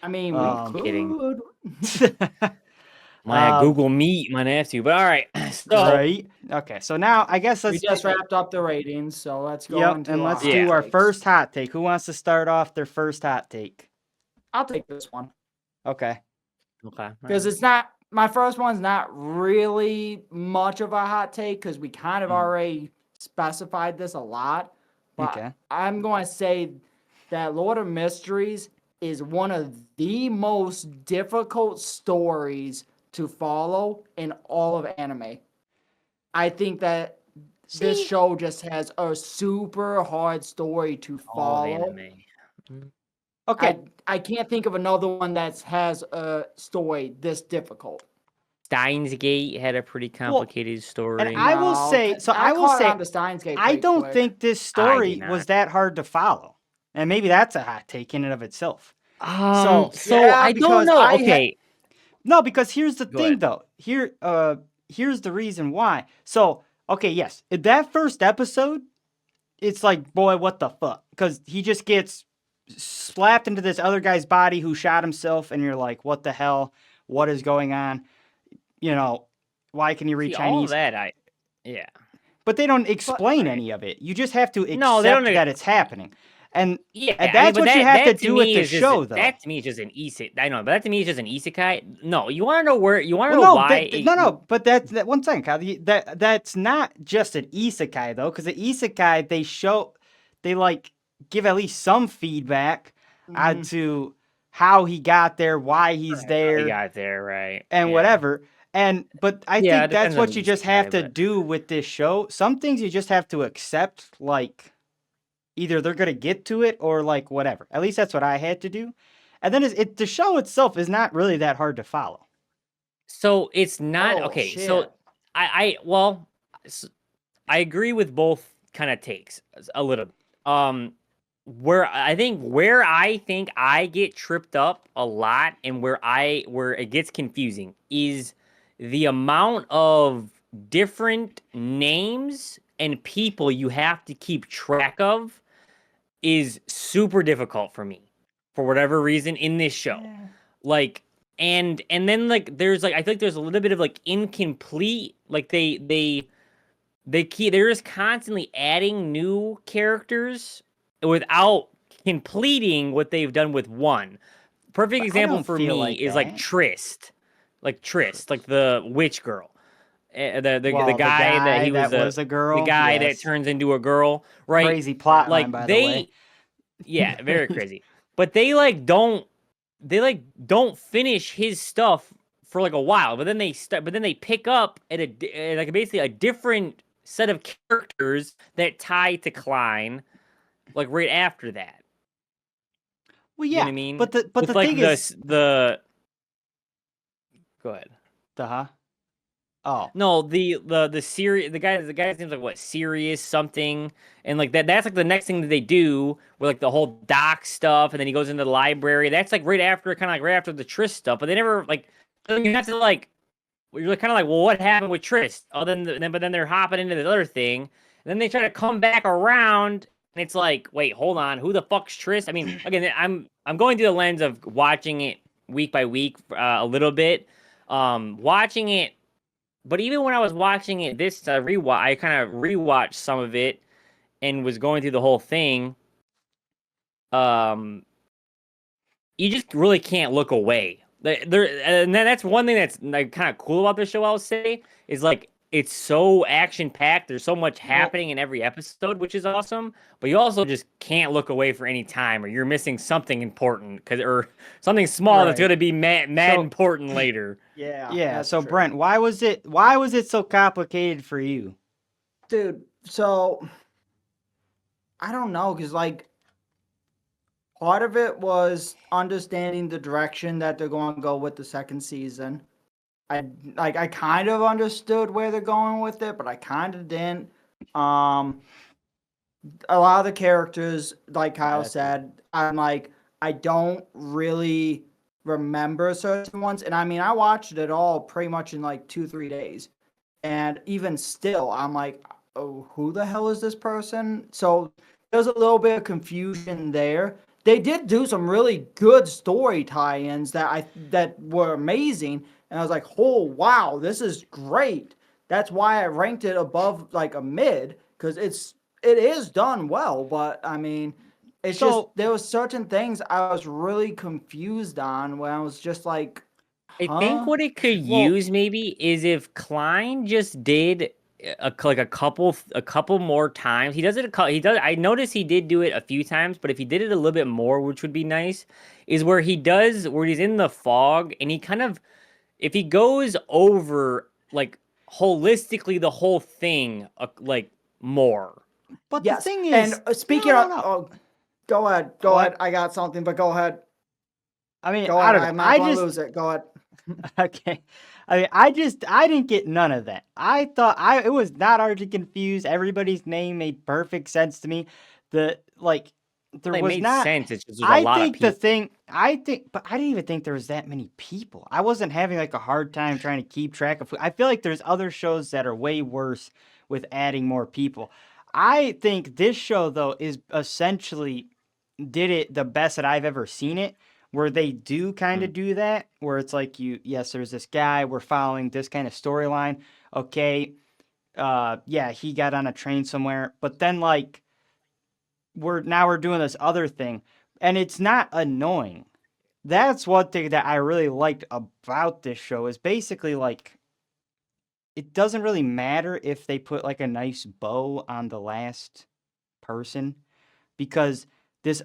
[SPEAKER 3] I mean, we
[SPEAKER 1] Um,
[SPEAKER 2] Kidding.
[SPEAKER 3] could.
[SPEAKER 2] My
[SPEAKER 1] um,
[SPEAKER 2] Google Meet might have to, but all right. So
[SPEAKER 1] right. Okay, so now I guess
[SPEAKER 3] We
[SPEAKER 1] let's
[SPEAKER 3] just wrapped up the ratings, so let's go
[SPEAKER 1] yep,
[SPEAKER 3] into
[SPEAKER 1] and
[SPEAKER 3] our
[SPEAKER 1] let's
[SPEAKER 3] hot
[SPEAKER 1] do our
[SPEAKER 3] takes.
[SPEAKER 1] first hot take. Who wants to start off their first hot take?
[SPEAKER 3] I'll take this one
[SPEAKER 1] Okay.
[SPEAKER 2] okay.
[SPEAKER 3] because it's not my first one's not really much of a hot take because we kind of
[SPEAKER 1] Mhm.
[SPEAKER 3] already specified this a lot. But
[SPEAKER 1] Okay.
[SPEAKER 3] I'm going to say that Lord of Mysteries is one of the most difficult stories to follow in all of anime. I think that this
[SPEAKER 1] See?
[SPEAKER 3] show just has a super hard story to
[SPEAKER 2] All of
[SPEAKER 3] follow.
[SPEAKER 2] anime. Mm.
[SPEAKER 1] Okay.
[SPEAKER 3] I can't think of another one that has a story this difficult.
[SPEAKER 2] Steins Gate had a pretty complicated
[SPEAKER 1] And
[SPEAKER 2] story.
[SPEAKER 1] I will say, so I will
[SPEAKER 3] caught
[SPEAKER 1] say,
[SPEAKER 3] on to Steins Gate
[SPEAKER 1] I
[SPEAKER 3] pretty
[SPEAKER 1] don't
[SPEAKER 3] quick.
[SPEAKER 1] think this
[SPEAKER 2] I did
[SPEAKER 1] story was
[SPEAKER 2] not.
[SPEAKER 1] that hard to follow. And maybe that's a hot take in and of itself. So
[SPEAKER 2] So
[SPEAKER 3] Yeah,
[SPEAKER 2] I don't
[SPEAKER 3] because
[SPEAKER 2] know. Okay.
[SPEAKER 1] no, because here's the
[SPEAKER 2] Go
[SPEAKER 1] thing
[SPEAKER 2] ahead.
[SPEAKER 1] though. Here's the reason why. So, okay, yes. In that first episode, it's like, boy, what the fuck? Because he just gets slapped into this other guy's body who shot himself, and you're like, what the hell? What is going on? You know, why can he read
[SPEAKER 2] See, all of
[SPEAKER 1] Chinese?
[SPEAKER 2] that, yeah.
[SPEAKER 1] But they don't explain
[SPEAKER 2] Right.
[SPEAKER 1] any of it. You just have to
[SPEAKER 2] No, they don't.
[SPEAKER 1] accept that it's happening. And
[SPEAKER 2] Yeah,
[SPEAKER 1] and
[SPEAKER 2] I mean,
[SPEAKER 1] that's
[SPEAKER 2] but
[SPEAKER 1] what you have to
[SPEAKER 2] that to
[SPEAKER 1] do with
[SPEAKER 2] me
[SPEAKER 1] the
[SPEAKER 2] is just
[SPEAKER 1] show, though.
[SPEAKER 2] that to me is just an isekai. I know, but that to me is just an isekai. No, you want to know where? You want to
[SPEAKER 1] Well,
[SPEAKER 2] know
[SPEAKER 1] no,
[SPEAKER 2] why?
[SPEAKER 1] no. But that one second, Kyle. That's not just an isekai though, because the isekai they like give at least some feedback
[SPEAKER 3] Mhm.
[SPEAKER 1] to how he got there, why he's
[SPEAKER 2] Right,
[SPEAKER 1] there,
[SPEAKER 2] you got there right,
[SPEAKER 1] and
[SPEAKER 2] yeah.
[SPEAKER 1] whatever. But I
[SPEAKER 2] Yeah,
[SPEAKER 1] think
[SPEAKER 2] it
[SPEAKER 1] that's
[SPEAKER 2] depends on
[SPEAKER 1] what
[SPEAKER 2] the
[SPEAKER 1] you just
[SPEAKER 2] isekai,
[SPEAKER 1] have to
[SPEAKER 2] but
[SPEAKER 1] do with this show. Some things you just have to accept, like either they're gonna get to it or like whatever. At least that's what I had to do. And then the show itself is not really that hard to follow.
[SPEAKER 2] so it's not
[SPEAKER 3] Oh,
[SPEAKER 2] okay. So
[SPEAKER 3] shit.
[SPEAKER 2] well, I agree with both kind of takes a little. Where I think I get tripped up a lot, and where it gets confusing is the amount of different names and people you have to keep track of is super difficult for me for whatever reason in this show. Like and then like there's like I feel like there's a little bit of like incomplete like they're just constantly adding new characters without completing what they've done with one. Perfect
[SPEAKER 1] But I
[SPEAKER 2] example
[SPEAKER 1] don't
[SPEAKER 2] for
[SPEAKER 1] feel
[SPEAKER 2] me
[SPEAKER 1] like
[SPEAKER 2] is like
[SPEAKER 1] that.
[SPEAKER 2] Trist, like the witch girl. The
[SPEAKER 1] Well,
[SPEAKER 2] guy that he was
[SPEAKER 1] was a
[SPEAKER 2] the
[SPEAKER 1] girl,
[SPEAKER 2] guy that
[SPEAKER 1] yes.
[SPEAKER 2] turns into a girl, right?
[SPEAKER 1] Crazy plot line,
[SPEAKER 2] Like
[SPEAKER 1] by the way.
[SPEAKER 2] yeah, very crazy. But they like don't finish his stuff for like a while, but then they pick up at like basically a different set of characters that tie to Klein, like right after that.
[SPEAKER 1] Well,
[SPEAKER 2] You know what
[SPEAKER 1] yeah,
[SPEAKER 2] I mean?
[SPEAKER 1] but the
[SPEAKER 2] With like
[SPEAKER 1] thing is,
[SPEAKER 2] the go ahead.
[SPEAKER 1] huh? Oh,
[SPEAKER 2] No, the Sirius the guy's name's like what Sirius something, and like that's like the next thing that they do with like the whole doc stuff, and then he goes into the library. That's like right after right after the Trist stuff, but they never like you have to like you're kind of like well what happened with Trist? Oh but then they're hopping into this other thing, and then they try to come back around, and it's like wait hold on who the fuck's Trist? I mean again I'm going through the lens of watching it week by week a little bit, watching it but even when I was watching it this rewatch, I kind of rewatched some of it and was going through the whole thing. Um, you just really can't look away. And that's one thing that's like kind of cool about the show. I'll say is like it's so action packed. There's so much happening in every episode, which is awesome. But you also just can't look away for any time, or you're missing something important, or something small that's
[SPEAKER 3] Right.
[SPEAKER 2] going to be mad
[SPEAKER 1] So-
[SPEAKER 2] important later.
[SPEAKER 3] Yeah.
[SPEAKER 1] Yeah.
[SPEAKER 3] that's
[SPEAKER 1] So
[SPEAKER 3] true.
[SPEAKER 1] Brent, why was it so complicated for you?
[SPEAKER 3] Dude, so I don't know, because like part of it was understanding the direction that they're going to go with the second season. I kind of understood where they're going with it, but I kind of didn't. A lot of the characters, like Kyle
[SPEAKER 1] That's it.
[SPEAKER 3] said, I'm like, I don't really remember certain ones. And I mean, I watched it all pretty much in like 2-3 days. And even still, I'm like, oh, who the hell is this person? So there's a little bit of confusion there. They did do some really good story tie-ins that were amazing. And I was like, oh wow, this is great. That's why I ranked it above like a mid, because it is done well, but I mean, it's
[SPEAKER 1] So-
[SPEAKER 3] just there was certain things I was really confused on when I was just like,
[SPEAKER 2] I think
[SPEAKER 3] huh?
[SPEAKER 2] what it could
[SPEAKER 1] Well-
[SPEAKER 2] use maybe is if Klein just did like a couple more times. He does it. He does. I noticed he did do it a few times, but if he did it a little bit more, which would be nice, is where he's in the fog and he kind of, if he goes over like holistically the whole thing, like more.
[SPEAKER 1] But
[SPEAKER 3] Yes.
[SPEAKER 1] the thing is,
[SPEAKER 3] and speaking
[SPEAKER 1] no,
[SPEAKER 3] of,
[SPEAKER 1] no.
[SPEAKER 3] oh, go ahead, go
[SPEAKER 1] What?
[SPEAKER 3] ahead. I got something, but go ahead,
[SPEAKER 1] I mean,
[SPEAKER 3] go
[SPEAKER 1] I
[SPEAKER 3] ahead.
[SPEAKER 1] don't know.
[SPEAKER 3] I'm not
[SPEAKER 1] I
[SPEAKER 3] going to
[SPEAKER 1] just
[SPEAKER 3] lose it. Go ahead.
[SPEAKER 1] okay. I mean, I didn't get none of that. I thought it was not hard to confuse. Everybody's name made perfect sense to me. There
[SPEAKER 2] It
[SPEAKER 1] was
[SPEAKER 2] made
[SPEAKER 1] not.
[SPEAKER 2] sense. It's just
[SPEAKER 1] I
[SPEAKER 2] a lot of
[SPEAKER 1] think
[SPEAKER 2] people.
[SPEAKER 1] but I didn't even think there was that many people. I wasn't having like a hard time trying to keep track of. I feel like there's other shows that are way worse with adding more people. I think this show though is essentially did it the best that I've ever seen it, where they do kind of do that, where it's like yes, there's this guy, we're following this kind of storyline. Okay, yeah, he got on a train somewhere, but then like we're doing this other thing, and it's not annoying. That's one thing that I really liked about this show is basically like it doesn't really matter if they put like a nice bow on the last person because this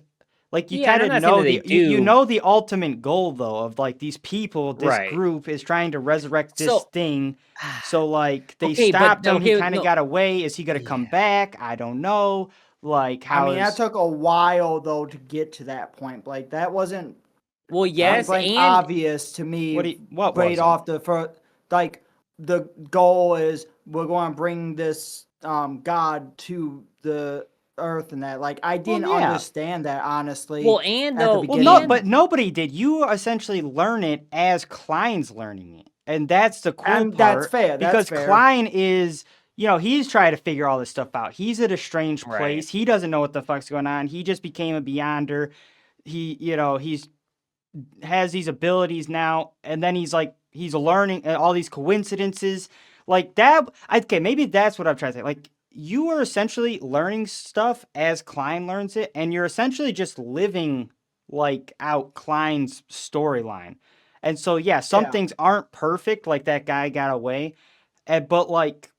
[SPEAKER 1] like you
[SPEAKER 2] Yeah, and
[SPEAKER 1] kind
[SPEAKER 2] I'm
[SPEAKER 1] of
[SPEAKER 2] not saying
[SPEAKER 1] know
[SPEAKER 2] that they
[SPEAKER 1] you
[SPEAKER 2] do.
[SPEAKER 1] know the ultimate goal though of like these people, this
[SPEAKER 2] Right.
[SPEAKER 1] group is trying to resurrect this
[SPEAKER 2] So-
[SPEAKER 1] thing. So like they
[SPEAKER 2] Okay, but-
[SPEAKER 1] stopped him, he
[SPEAKER 2] okay,
[SPEAKER 1] kind of
[SPEAKER 2] no.
[SPEAKER 1] got away. Is he gonna come back? I don't know. Like
[SPEAKER 3] I
[SPEAKER 1] how
[SPEAKER 3] mean, that
[SPEAKER 1] is
[SPEAKER 3] took a while though to get to that point. Like that wasn't
[SPEAKER 2] Well, yes,
[SPEAKER 3] blank
[SPEAKER 2] and
[SPEAKER 3] obvious to me.
[SPEAKER 1] what
[SPEAKER 3] right
[SPEAKER 1] wasn't?
[SPEAKER 3] off the first, like the goal is we're going to bring this god to the earth and that. Like I didn't
[SPEAKER 1] yeah.
[SPEAKER 3] understand that honestly.
[SPEAKER 2] well, and
[SPEAKER 3] at the
[SPEAKER 2] though,
[SPEAKER 1] Well,
[SPEAKER 3] beginning.
[SPEAKER 1] no,
[SPEAKER 2] and-
[SPEAKER 1] but nobody did. You essentially learn it as Klein's learning it, and that's the cool
[SPEAKER 3] And
[SPEAKER 1] part.
[SPEAKER 3] that's fair, that's
[SPEAKER 1] because
[SPEAKER 3] fair.
[SPEAKER 1] Klein is, he's trying to figure all this stuff out. He's at a strange
[SPEAKER 2] Right.
[SPEAKER 1] place. He doesn't know what the fuck's going on. He just became a Beyonder. He's has these abilities now, and then he's learning all these coincidences like that. Okay, maybe that's what I'm trying to say. Like you are essentially learning stuff as Klein learns it, and you're essentially just living like out Klein's storyline. And so yeah, some
[SPEAKER 3] Yeah.
[SPEAKER 1] things aren't perfect, like that guy got away, but like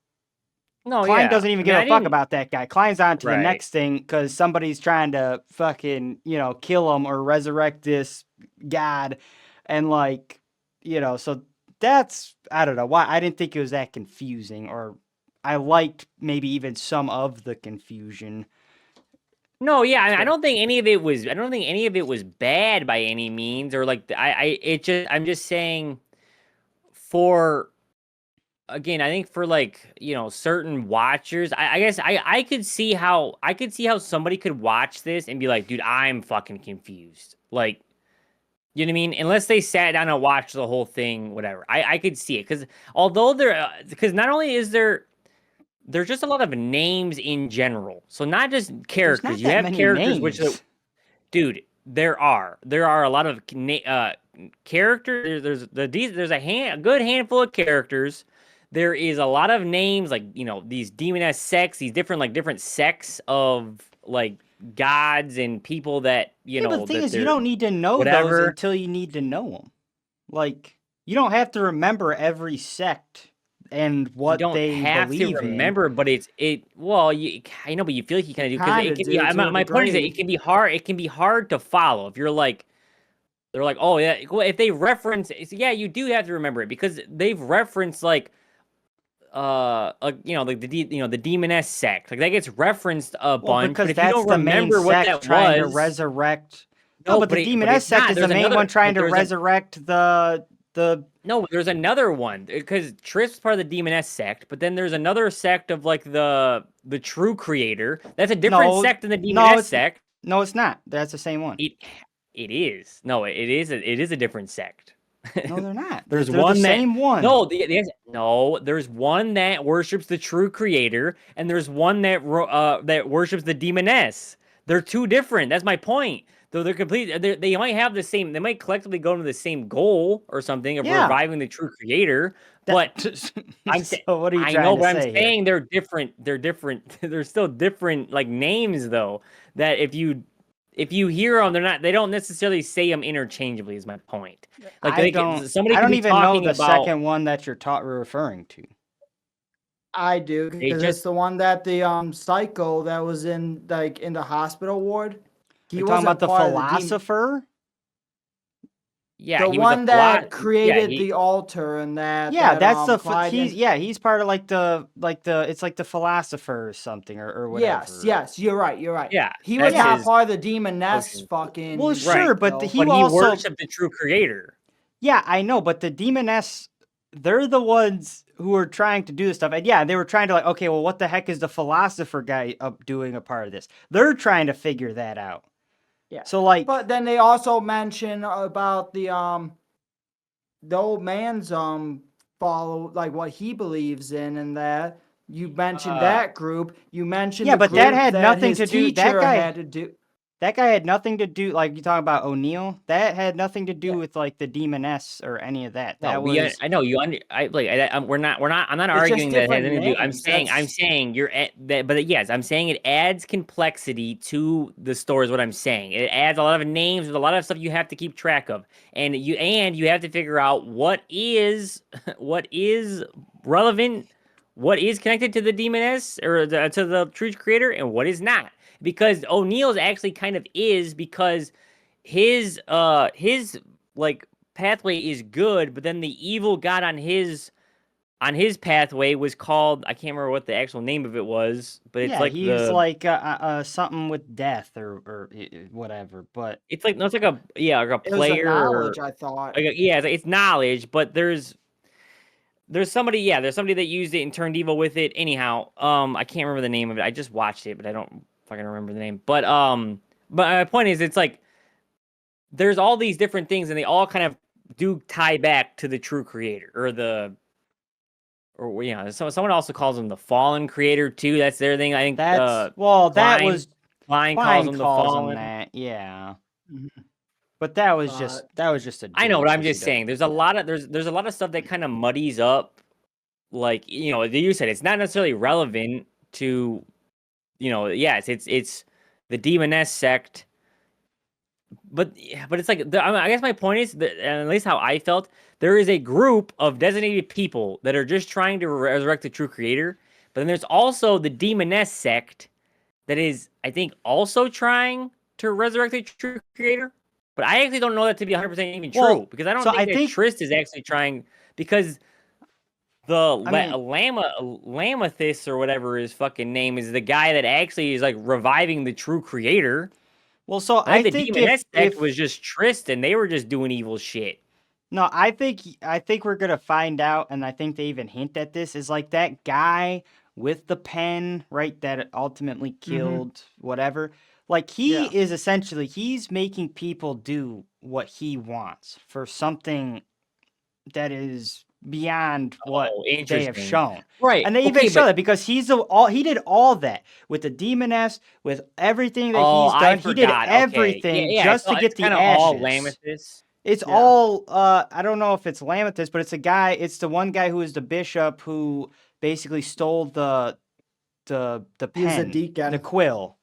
[SPEAKER 2] no,
[SPEAKER 1] Klein
[SPEAKER 2] yeah.
[SPEAKER 1] doesn't even
[SPEAKER 2] I
[SPEAKER 1] give
[SPEAKER 2] mean,
[SPEAKER 1] a
[SPEAKER 2] I
[SPEAKER 1] fuck
[SPEAKER 2] didn't-
[SPEAKER 1] about that guy. Klein's on to the
[SPEAKER 2] Right.
[SPEAKER 1] next thing because somebody's trying to fucking, kill him or resurrect this god. And like, so that's, I don't know why. I didn't think it was that confusing, or I liked maybe even some of the confusion.
[SPEAKER 2] No, yeah, I don't think any of it was. I don't think any of it was bad by any means, or like I'm just saying, for again, I think for like certain watchers, I guess I could see how somebody could watch this and be like, dude, I'm fucking confused. Like, you know what I mean? Unless they sat down and watched the whole thing, whatever. I could see it because although because not only is there's just a lot of names in general. So not just
[SPEAKER 1] There's
[SPEAKER 2] characters.
[SPEAKER 1] not
[SPEAKER 2] You
[SPEAKER 1] that
[SPEAKER 2] have
[SPEAKER 1] many
[SPEAKER 2] characters which
[SPEAKER 1] names.
[SPEAKER 2] dude, there are a lot of characters. There's a good handful of characters there is a lot of names like, you know, these demoness sects, these different sects of like gods and people that, you
[SPEAKER 1] Yeah,
[SPEAKER 2] know,
[SPEAKER 1] but the thing
[SPEAKER 2] that
[SPEAKER 1] is, you
[SPEAKER 2] they're
[SPEAKER 1] don't need to know those
[SPEAKER 2] whatever.
[SPEAKER 1] until you need to know them. Like, you don't have to remember every sect and
[SPEAKER 2] You
[SPEAKER 1] what
[SPEAKER 2] don't
[SPEAKER 1] they
[SPEAKER 2] have to
[SPEAKER 1] believe in.
[SPEAKER 2] remember, but well, I know, but you feel like you kind of do because
[SPEAKER 3] Kinda
[SPEAKER 2] it can
[SPEAKER 3] do
[SPEAKER 2] be.
[SPEAKER 3] to a
[SPEAKER 2] My point is that
[SPEAKER 3] degree.
[SPEAKER 2] it can be hard. It can be hard to follow if you're like, they're like, oh yeah, well, if they reference, yeah, you do have to remember it because they've referenced like you know, like the demoness sect, like that gets referenced a
[SPEAKER 1] Well,
[SPEAKER 2] bunch. But
[SPEAKER 1] because
[SPEAKER 2] if you
[SPEAKER 1] that's
[SPEAKER 2] don't
[SPEAKER 1] the main
[SPEAKER 2] remember what
[SPEAKER 1] sect
[SPEAKER 2] that
[SPEAKER 1] trying to
[SPEAKER 2] was,
[SPEAKER 1] resurrect. No,
[SPEAKER 2] no,
[SPEAKER 1] but the
[SPEAKER 2] but
[SPEAKER 1] Demoness
[SPEAKER 2] it's
[SPEAKER 1] sect
[SPEAKER 2] not.
[SPEAKER 1] is the main one trying to
[SPEAKER 2] There's a
[SPEAKER 1] resurrect the.
[SPEAKER 2] no, there's another one because Triff's part of the demoness sect, but then there's another sect of like the true creator. That's a different
[SPEAKER 1] No,
[SPEAKER 2] sect than the
[SPEAKER 1] no,
[SPEAKER 2] demoness sect.
[SPEAKER 1] no, it's not. That's the same one.
[SPEAKER 2] It it is. No, it is a different sect.
[SPEAKER 1] No, they're not.
[SPEAKER 2] There's
[SPEAKER 1] They're the
[SPEAKER 2] one that
[SPEAKER 1] same one.
[SPEAKER 2] no, no. There's one that worships the true creator, and there's one that worships the demoness. They're two different. That's my point. Though they're complete, they might have the same. They might collectively go to the same goal or something of
[SPEAKER 1] Yeah.
[SPEAKER 2] reviving the true creator. But
[SPEAKER 1] So what are you
[SPEAKER 2] I
[SPEAKER 1] trying
[SPEAKER 2] know,
[SPEAKER 1] to
[SPEAKER 2] but I'm
[SPEAKER 1] say here?
[SPEAKER 2] saying they're different. They're different. They're still different, like names though. That if you hear them, they don't necessarily say them interchangeably. Is my point. Like somebody
[SPEAKER 1] I
[SPEAKER 2] could
[SPEAKER 1] don't
[SPEAKER 2] be
[SPEAKER 1] even know
[SPEAKER 2] talking
[SPEAKER 1] the
[SPEAKER 2] about.
[SPEAKER 1] second one that you're referring to.
[SPEAKER 3] I do
[SPEAKER 2] They
[SPEAKER 3] because
[SPEAKER 2] just
[SPEAKER 3] it's the one that the psycho that was in the hospital ward. He
[SPEAKER 1] You're talking about
[SPEAKER 3] wasn't
[SPEAKER 1] the
[SPEAKER 3] part of the
[SPEAKER 1] philosopher?
[SPEAKER 2] yeah,
[SPEAKER 3] the
[SPEAKER 2] he was
[SPEAKER 3] one
[SPEAKER 2] a
[SPEAKER 3] that
[SPEAKER 2] philosopher.
[SPEAKER 3] created
[SPEAKER 2] Yeah,
[SPEAKER 3] the altar and that.
[SPEAKER 1] Yeah,
[SPEAKER 3] that,
[SPEAKER 1] that's the
[SPEAKER 3] Clyde
[SPEAKER 1] he's part of like the it's like the philosopher or something or whatever.
[SPEAKER 3] Yes, you're right.
[SPEAKER 2] yeah.
[SPEAKER 3] He was
[SPEAKER 2] That's
[SPEAKER 3] not
[SPEAKER 2] his
[SPEAKER 3] part of the demoness
[SPEAKER 2] potion.
[SPEAKER 3] fucking.
[SPEAKER 1] Well, sure,
[SPEAKER 2] Right.
[SPEAKER 1] but
[SPEAKER 3] though.
[SPEAKER 1] he
[SPEAKER 2] But he
[SPEAKER 1] also
[SPEAKER 2] worshipped the true creator.
[SPEAKER 1] Yeah, I know, but the demoness, they're the ones who are trying to do this stuff. And yeah, they were trying to like, okay, well, what the heck is the philosopher guy up doing a part of this? They're trying to figure that out.
[SPEAKER 3] Yeah.
[SPEAKER 1] So like,
[SPEAKER 3] But then they also mention about the old man's follow like what he believes in and that you mentioned that group. You mentioned
[SPEAKER 1] yeah,
[SPEAKER 3] the
[SPEAKER 1] but
[SPEAKER 3] group
[SPEAKER 1] that had nothing
[SPEAKER 3] his
[SPEAKER 1] to do.
[SPEAKER 3] teacher had to do.
[SPEAKER 1] That guy had nothing to do. Like you talking about O'Neill, that had nothing to do
[SPEAKER 3] Yeah.
[SPEAKER 1] with like the demoness or any of that. That
[SPEAKER 2] No,
[SPEAKER 1] was.
[SPEAKER 2] I know you. We're not. I'm not
[SPEAKER 3] It's just
[SPEAKER 2] arguing that it has
[SPEAKER 3] different
[SPEAKER 2] anything to do.
[SPEAKER 3] names,
[SPEAKER 2] I'm
[SPEAKER 3] that's-
[SPEAKER 2] saying you're at that. But yes, I'm saying it adds complexity to the story. Is what I'm saying. It adds a lot of names with a lot of stuff you have to keep track of, and you have to figure out what is relevant, what is connected to the demoness or to the true creator, and what is not. Because O'Neill's actually kind of is because his like pathway is good, but then the evil god on his pathway was called, I can't remember what the actual name of it was, but it's
[SPEAKER 1] Yeah,
[SPEAKER 2] like
[SPEAKER 1] he's like something with death or whatever. But
[SPEAKER 2] it's like like a like a
[SPEAKER 3] It was a
[SPEAKER 2] player
[SPEAKER 3] knowledge, I thought.
[SPEAKER 2] it's knowledge, but there's somebody that used it and turned evil with it. Anyhow, I can't remember the name of it. I just watched it, but I don't fucking remember the name. But my point is, it's like there's all these different things, and they all kind of do tie back to the true creator or you know, someone also calls him the fallen creator too. That's their thing. I think
[SPEAKER 1] that
[SPEAKER 2] Klein,
[SPEAKER 1] was
[SPEAKER 2] Klein calls
[SPEAKER 1] Klein
[SPEAKER 2] him the
[SPEAKER 1] calls him
[SPEAKER 2] fallen.
[SPEAKER 1] that, yeah.
[SPEAKER 3] Mhm.
[SPEAKER 1] But that was just a.
[SPEAKER 2] I know, but I'm
[SPEAKER 1] joke 'cause
[SPEAKER 2] just saying there's a lot of there's a lot of stuff that kind of muddies up. Like, you know, you said it's not necessarily relevant to, you know, yes, it's the demoness sect. But it's like I guess my point is that, at least how I felt, there is a group of designated people that are just trying to resurrect the true creator. But then there's also the demoness sect that is, I think, also trying to resurrect the true creator. But I actually don't know that to be 100% even true,
[SPEAKER 1] Well,
[SPEAKER 2] because I don't
[SPEAKER 1] so
[SPEAKER 2] think
[SPEAKER 1] I
[SPEAKER 2] that
[SPEAKER 1] think-
[SPEAKER 2] Trist is actually trying, because the Lamathis or whatever his fucking name is, the guy that actually is like reviving the true creator.
[SPEAKER 1] Well, so
[SPEAKER 2] I
[SPEAKER 1] I
[SPEAKER 2] think the
[SPEAKER 1] think
[SPEAKER 2] demoness sect
[SPEAKER 1] if
[SPEAKER 2] was just Tristan. They were just doing evil shit.
[SPEAKER 1] no, I think we're gonna find out, and I think they even hint at this, is like that guy with the pen, right, that ultimately killed whatever. Like he
[SPEAKER 3] Yeah.
[SPEAKER 1] is essentially he's making people do what he wants for something that is beyond what
[SPEAKER 2] Oh,
[SPEAKER 1] they have
[SPEAKER 2] interesting.
[SPEAKER 1] shown.
[SPEAKER 2] Right.
[SPEAKER 1] And they even show that because he did all that with the demoness, with everything that he's
[SPEAKER 2] I
[SPEAKER 1] done. He did
[SPEAKER 2] forgot. Okay.
[SPEAKER 1] everything
[SPEAKER 2] Yeah,
[SPEAKER 1] just to get
[SPEAKER 2] it's
[SPEAKER 1] the
[SPEAKER 2] kind of all
[SPEAKER 1] ashes.
[SPEAKER 2] Lamathis.
[SPEAKER 1] It's
[SPEAKER 3] Yeah.
[SPEAKER 1] all I don't know if it's Lamathus, but it's the one guy who is the bishop who basically stole the
[SPEAKER 3] He was a
[SPEAKER 1] pen,
[SPEAKER 3] deacon.
[SPEAKER 1] the quill.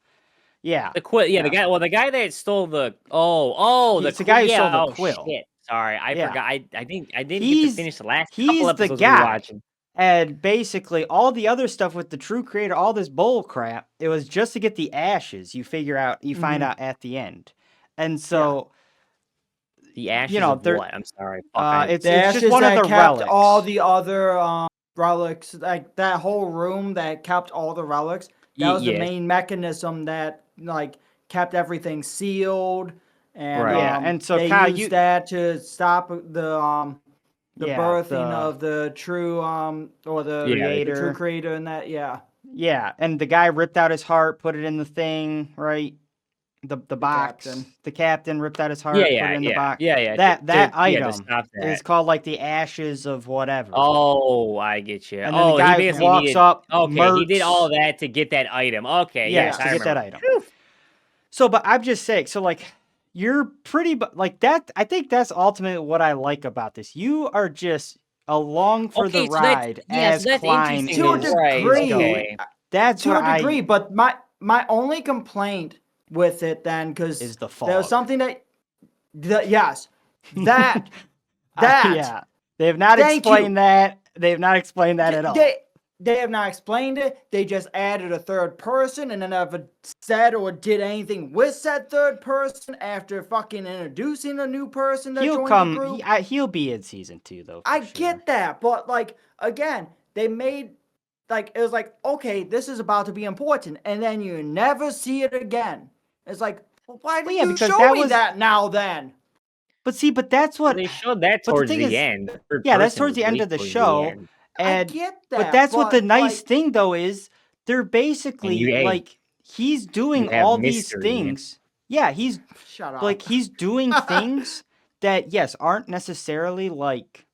[SPEAKER 1] Yeah.
[SPEAKER 2] The quill, yeah,
[SPEAKER 3] Yeah.
[SPEAKER 2] the guy that stole the
[SPEAKER 1] It's the guy who stole the
[SPEAKER 2] oh
[SPEAKER 1] quill.
[SPEAKER 2] shit. Sorry, I
[SPEAKER 1] Yeah.
[SPEAKER 2] forgot. I didn't get to
[SPEAKER 1] He's
[SPEAKER 2] finish the last couple
[SPEAKER 1] he's the
[SPEAKER 2] episodes we were
[SPEAKER 1] guy.
[SPEAKER 2] watching.
[SPEAKER 1] And basically all the other stuff with the true creator, all this bull crap, it was just to get the ashes. You find
[SPEAKER 3] Mhm.
[SPEAKER 1] out at the end. And so
[SPEAKER 2] The ashes
[SPEAKER 1] you know,
[SPEAKER 2] of
[SPEAKER 1] they're
[SPEAKER 2] what? I'm sorry. Fuck,
[SPEAKER 1] it's
[SPEAKER 3] The
[SPEAKER 1] just
[SPEAKER 3] ashes
[SPEAKER 1] one of
[SPEAKER 3] that
[SPEAKER 1] the
[SPEAKER 3] kept
[SPEAKER 1] relics.
[SPEAKER 3] all the other relics, like that whole room that kept all the relics. That was the
[SPEAKER 2] yes.
[SPEAKER 3] main mechanism that like kept everything sealed, and
[SPEAKER 2] Right.
[SPEAKER 1] Yeah, and so
[SPEAKER 3] they
[SPEAKER 1] Kyle,
[SPEAKER 3] used that to stop the
[SPEAKER 1] yeah,
[SPEAKER 3] birthing of the true or the true
[SPEAKER 1] creator.
[SPEAKER 3] creator and that. Yeah,
[SPEAKER 1] Yeah, and the guy ripped out his heart, put it in the thing, right? The box.
[SPEAKER 3] captain.
[SPEAKER 1] The captain ripped out his heart,
[SPEAKER 2] Yeah,
[SPEAKER 1] put
[SPEAKER 2] yeah,
[SPEAKER 1] it in the box.
[SPEAKER 2] yeah.
[SPEAKER 1] That
[SPEAKER 2] To
[SPEAKER 1] item
[SPEAKER 2] stop that.
[SPEAKER 1] is called like the ashes of whatever.
[SPEAKER 2] Oh, I get you.
[SPEAKER 1] And then the
[SPEAKER 2] He
[SPEAKER 1] guy
[SPEAKER 2] basically
[SPEAKER 1] walks
[SPEAKER 2] needed.
[SPEAKER 1] up,
[SPEAKER 2] Okay, he did all
[SPEAKER 1] murks.
[SPEAKER 2] that to get that item. Okay,
[SPEAKER 1] Yes,
[SPEAKER 2] yes,
[SPEAKER 1] to
[SPEAKER 2] I
[SPEAKER 1] get that
[SPEAKER 2] remember.
[SPEAKER 1] item.
[SPEAKER 2] Phew.
[SPEAKER 1] So, but I'm just saying, so like you're pretty like that. I think that's ultimately what I like about this. You are just along for the
[SPEAKER 2] Okay, so that's
[SPEAKER 1] ride
[SPEAKER 2] yeah,
[SPEAKER 1] as
[SPEAKER 2] so that's
[SPEAKER 1] Klein
[SPEAKER 2] interesting.
[SPEAKER 3] To a
[SPEAKER 1] is
[SPEAKER 2] Right,
[SPEAKER 3] degree,
[SPEAKER 1] going.
[SPEAKER 2] okay.
[SPEAKER 1] That's
[SPEAKER 3] to
[SPEAKER 1] what
[SPEAKER 3] a degree,
[SPEAKER 1] I
[SPEAKER 3] but my only complaint with it then, because
[SPEAKER 1] is the
[SPEAKER 3] there was
[SPEAKER 1] fog.
[SPEAKER 3] something yes, that
[SPEAKER 1] Yeah, they have not
[SPEAKER 3] Thank you.
[SPEAKER 1] explained that. They have not explained that at all.
[SPEAKER 3] They have not explained it. They just added a third person and then never said or did anything with said third person after fucking introducing a new person that
[SPEAKER 1] He'll
[SPEAKER 3] joined
[SPEAKER 1] come.
[SPEAKER 3] the group.
[SPEAKER 1] He'll be in season 2 though.
[SPEAKER 3] I
[SPEAKER 1] Sure.
[SPEAKER 3] get that, but like again, they made like it was like, okay, this is about to be important, and then you never see it again. It's like, well, why did
[SPEAKER 1] yeah,
[SPEAKER 3] you
[SPEAKER 1] because
[SPEAKER 3] show
[SPEAKER 1] that
[SPEAKER 3] me
[SPEAKER 1] was-
[SPEAKER 3] that now then?
[SPEAKER 1] But see, but that's what.
[SPEAKER 2] They showed that
[SPEAKER 1] But the
[SPEAKER 2] towards
[SPEAKER 1] thing
[SPEAKER 2] the
[SPEAKER 1] is-
[SPEAKER 2] end. The third
[SPEAKER 1] Yeah, that's
[SPEAKER 2] person
[SPEAKER 1] towards
[SPEAKER 2] was
[SPEAKER 1] the end
[SPEAKER 2] way
[SPEAKER 1] of the
[SPEAKER 2] towards
[SPEAKER 1] show.
[SPEAKER 2] end.
[SPEAKER 1] And
[SPEAKER 3] I get that,
[SPEAKER 1] but that's what the nice
[SPEAKER 3] like,
[SPEAKER 1] thing though is. They're basically
[SPEAKER 2] hey,
[SPEAKER 1] like he's doing
[SPEAKER 2] you have
[SPEAKER 1] all these
[SPEAKER 2] mystery.
[SPEAKER 1] things. Yeah, he's
[SPEAKER 3] shut up.
[SPEAKER 1] like he's doing things that yes aren't necessarily like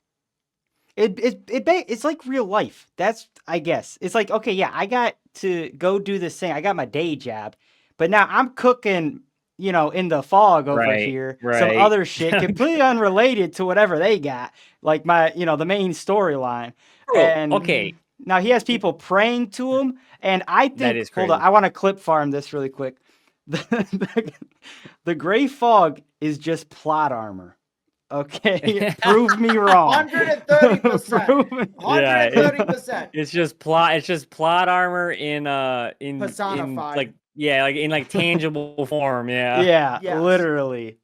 [SPEAKER 1] it's like real life. That's I guess it's like okay, yeah, I got to go do this thing. I got my day job, but now I'm cooking, you know, in the fog over
[SPEAKER 2] Right,
[SPEAKER 1] here, some
[SPEAKER 2] right.
[SPEAKER 1] other shit completely unrelated to whatever they got, like my, you know, the main storyline.
[SPEAKER 2] Bro,
[SPEAKER 1] And
[SPEAKER 2] okay.
[SPEAKER 1] now he has people praying to him, and I think
[SPEAKER 2] That is
[SPEAKER 1] hold on,
[SPEAKER 2] crazy.
[SPEAKER 1] I want to clip farm this really quick. The gray fog is just plot armor. Okay, prove me wrong.
[SPEAKER 3] 130%.
[SPEAKER 1] Prove me-
[SPEAKER 3] 130%.
[SPEAKER 2] It's just plot armor in
[SPEAKER 3] Personified.
[SPEAKER 2] like in like tangible form, yeah.
[SPEAKER 1] Yeah,
[SPEAKER 3] Yes.
[SPEAKER 1] literally.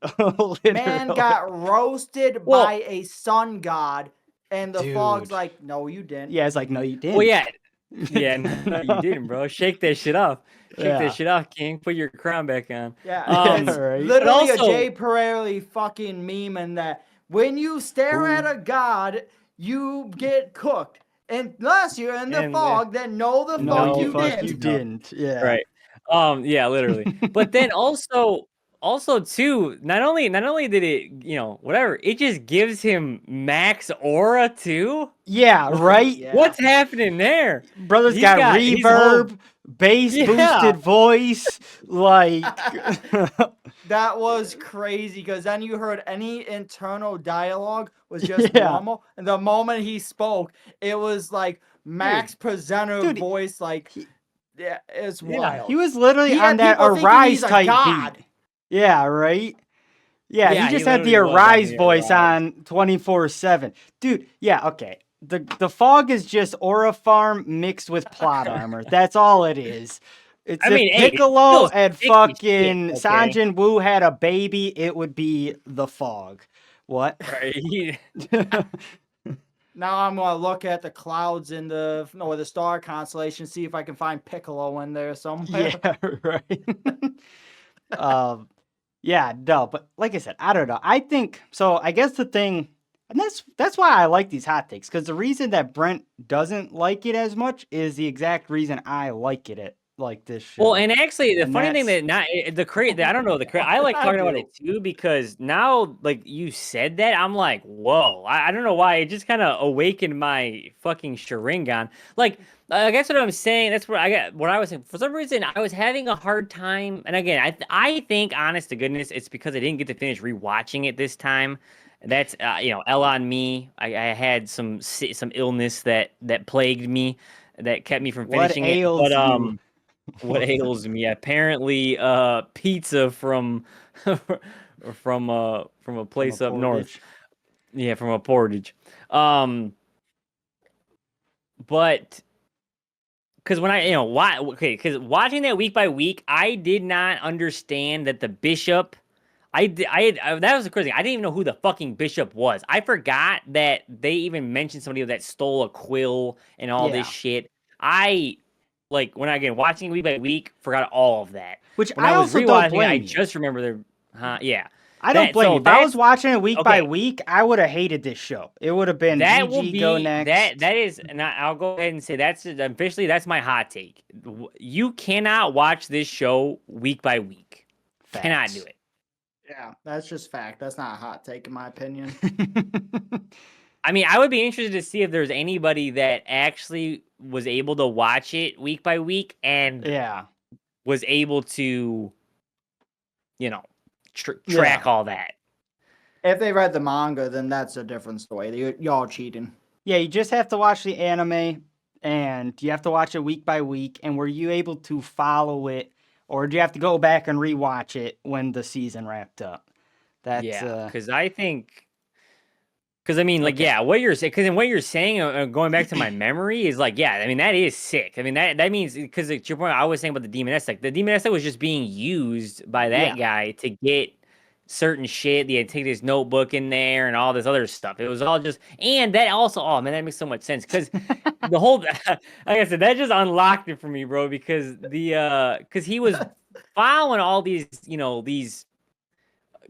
[SPEAKER 3] Man got roasted
[SPEAKER 2] Well-
[SPEAKER 3] by a sun god, and the fog's
[SPEAKER 1] Dude.
[SPEAKER 3] like, no, you didn't.
[SPEAKER 1] Yeah, it's like, no, you didn't.
[SPEAKER 2] Well, yeah. Yeah, no, you didn't, bro. Shake that shit off. Shake
[SPEAKER 1] Yeah.
[SPEAKER 2] that shit off, King. Put your crown back on.
[SPEAKER 3] Yeah,
[SPEAKER 1] Yeah,
[SPEAKER 3] it's
[SPEAKER 1] right.
[SPEAKER 3] literally
[SPEAKER 2] But also-
[SPEAKER 3] a Jay Pereira fucking meme, and that when you stare at a god, you get cooked. Unless you're in the
[SPEAKER 2] And,
[SPEAKER 3] fog, then no, the
[SPEAKER 1] No,
[SPEAKER 3] fuck
[SPEAKER 1] you
[SPEAKER 3] you
[SPEAKER 1] fuck,
[SPEAKER 3] didn't.
[SPEAKER 1] you didn't. Yeah.
[SPEAKER 2] Right. Yeah, literally. But then also too, not only did it, you know, whatever, it just gives him max aura too.
[SPEAKER 1] Yeah, right?
[SPEAKER 3] Yeah.
[SPEAKER 2] What's happening there?
[SPEAKER 1] Brother's
[SPEAKER 2] He's
[SPEAKER 1] got
[SPEAKER 2] got his
[SPEAKER 1] reverb, bass
[SPEAKER 2] Yeah.
[SPEAKER 1] boosted voice, like
[SPEAKER 3] That was crazy, because then you heard any internal dialogue was just
[SPEAKER 1] Yeah.
[SPEAKER 3] normal, and the moment he spoke, it was like Max presenter
[SPEAKER 1] Dude,
[SPEAKER 3] voice, like yeah, it's
[SPEAKER 2] Yeah,
[SPEAKER 3] wild.
[SPEAKER 1] he was literally
[SPEAKER 3] He
[SPEAKER 1] on
[SPEAKER 3] had
[SPEAKER 1] that
[SPEAKER 3] people thinking
[SPEAKER 1] Arise
[SPEAKER 3] he's a
[SPEAKER 1] type
[SPEAKER 3] god.
[SPEAKER 1] beat. Yeah, right? Yeah,
[SPEAKER 2] Yeah,
[SPEAKER 1] he
[SPEAKER 2] he
[SPEAKER 1] just had the
[SPEAKER 2] literally was on
[SPEAKER 1] Arise
[SPEAKER 2] the
[SPEAKER 1] voice
[SPEAKER 2] Arise.
[SPEAKER 1] on 24/7. Dude, yeah, okay. The fog is just aura farm mixed with plot armor. That's all it is. It's
[SPEAKER 2] I
[SPEAKER 1] if
[SPEAKER 2] mean, hey, it
[SPEAKER 1] Piccolo
[SPEAKER 2] feels
[SPEAKER 1] and
[SPEAKER 2] thick as shit,
[SPEAKER 1] fucking
[SPEAKER 2] okay?
[SPEAKER 1] Sanjin Wu had a baby, it would be the fog. What?
[SPEAKER 2] Right.
[SPEAKER 3] Now I'm gonna look at the clouds in the star constellation, see if I can find Piccolo in there somewhere.
[SPEAKER 1] Yeah, right. Yeah, no, but like I said, I don't know. I think so. I guess the thing, and that's why I like these hot takes, because the reason that Brent doesn't like it as much is the exact reason I like it like this show.
[SPEAKER 2] Well, and actually, the
[SPEAKER 1] And
[SPEAKER 2] funny thing
[SPEAKER 1] that's-
[SPEAKER 2] that not I don't know I like
[SPEAKER 3] I
[SPEAKER 2] talking about
[SPEAKER 3] do.
[SPEAKER 2] it too because now, like you said that, I'm like, whoa! I don't know why it just kind of awakened my fucking Sharingan. Like, I guess what I'm saying. That's what I got. What I was saying. For some reason, I was having a hard time. And again, I think, honest to goodness, it's because I didn't get to finish rewatching it this time. That's L on me. I had some illness that plagued me that kept me from
[SPEAKER 1] What
[SPEAKER 2] finishing it.
[SPEAKER 1] ails
[SPEAKER 2] But
[SPEAKER 1] you?
[SPEAKER 2] what ails me? Apparently, pizza from from a place up north.
[SPEAKER 1] Portage?
[SPEAKER 2] Yeah, from a portage. But because when because watching that week by week, I did not understand that the bishop. That was the crazy thing. I didn't even know who the fucking bishop was. I forgot that they even mentioned somebody that stole a quill and all this shit. I when I again watching it week by week, forgot all of that.
[SPEAKER 1] Which
[SPEAKER 2] When
[SPEAKER 1] I
[SPEAKER 2] I was
[SPEAKER 1] also don't
[SPEAKER 2] rewatching it, I
[SPEAKER 1] blame you.
[SPEAKER 2] just remember yeah.
[SPEAKER 1] I don't blame you. If I was watching it week by
[SPEAKER 2] okay.
[SPEAKER 1] week, I would have hated this show. It would have been
[SPEAKER 2] That
[SPEAKER 1] GG
[SPEAKER 2] will be
[SPEAKER 1] go next.
[SPEAKER 2] that is, and I'll go ahead and say that's officially that's my hot take. You cannot watch this show week by week.
[SPEAKER 1] Facts.
[SPEAKER 2] Cannot do it.
[SPEAKER 3] Yeah, that's just fact. That's not a hot take in my opinion.
[SPEAKER 2] I mean, I would be interested to see if there's anybody that actually was able to watch it week by week and was able to, track all that.
[SPEAKER 3] If they read the manga, then that's a different story. Y'all cheating.
[SPEAKER 1] Yeah, you just have to watch the anime, and you have to watch it week by week. And were you able to follow it, or do you have to go back and rewatch it when the season wrapped up? That's
[SPEAKER 2] because I think. Because I mean, what you're saying, going back to my memory is I mean, that is sick. I mean, that means because to your point, I was saying about the demoness, the demoness was just being used by that guy to get certain shit. He had taken his notebook in there and all this other stuff. It was all just, and that also, oh man, that makes so much sense because the whole, like I said, that just unlocked it for me, bro. Because because he was following all these, these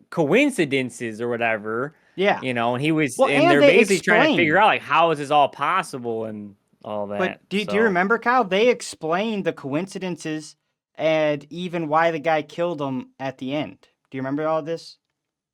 [SPEAKER 2] coincidences or whatever.
[SPEAKER 1] Yeah.
[SPEAKER 2] And he was,
[SPEAKER 1] and
[SPEAKER 2] they're basically trying to figure out how is this all possible and all that.
[SPEAKER 1] But do you remember, Kyle? They explained the coincidences and even why the guy killed him at the end. Do you remember all this?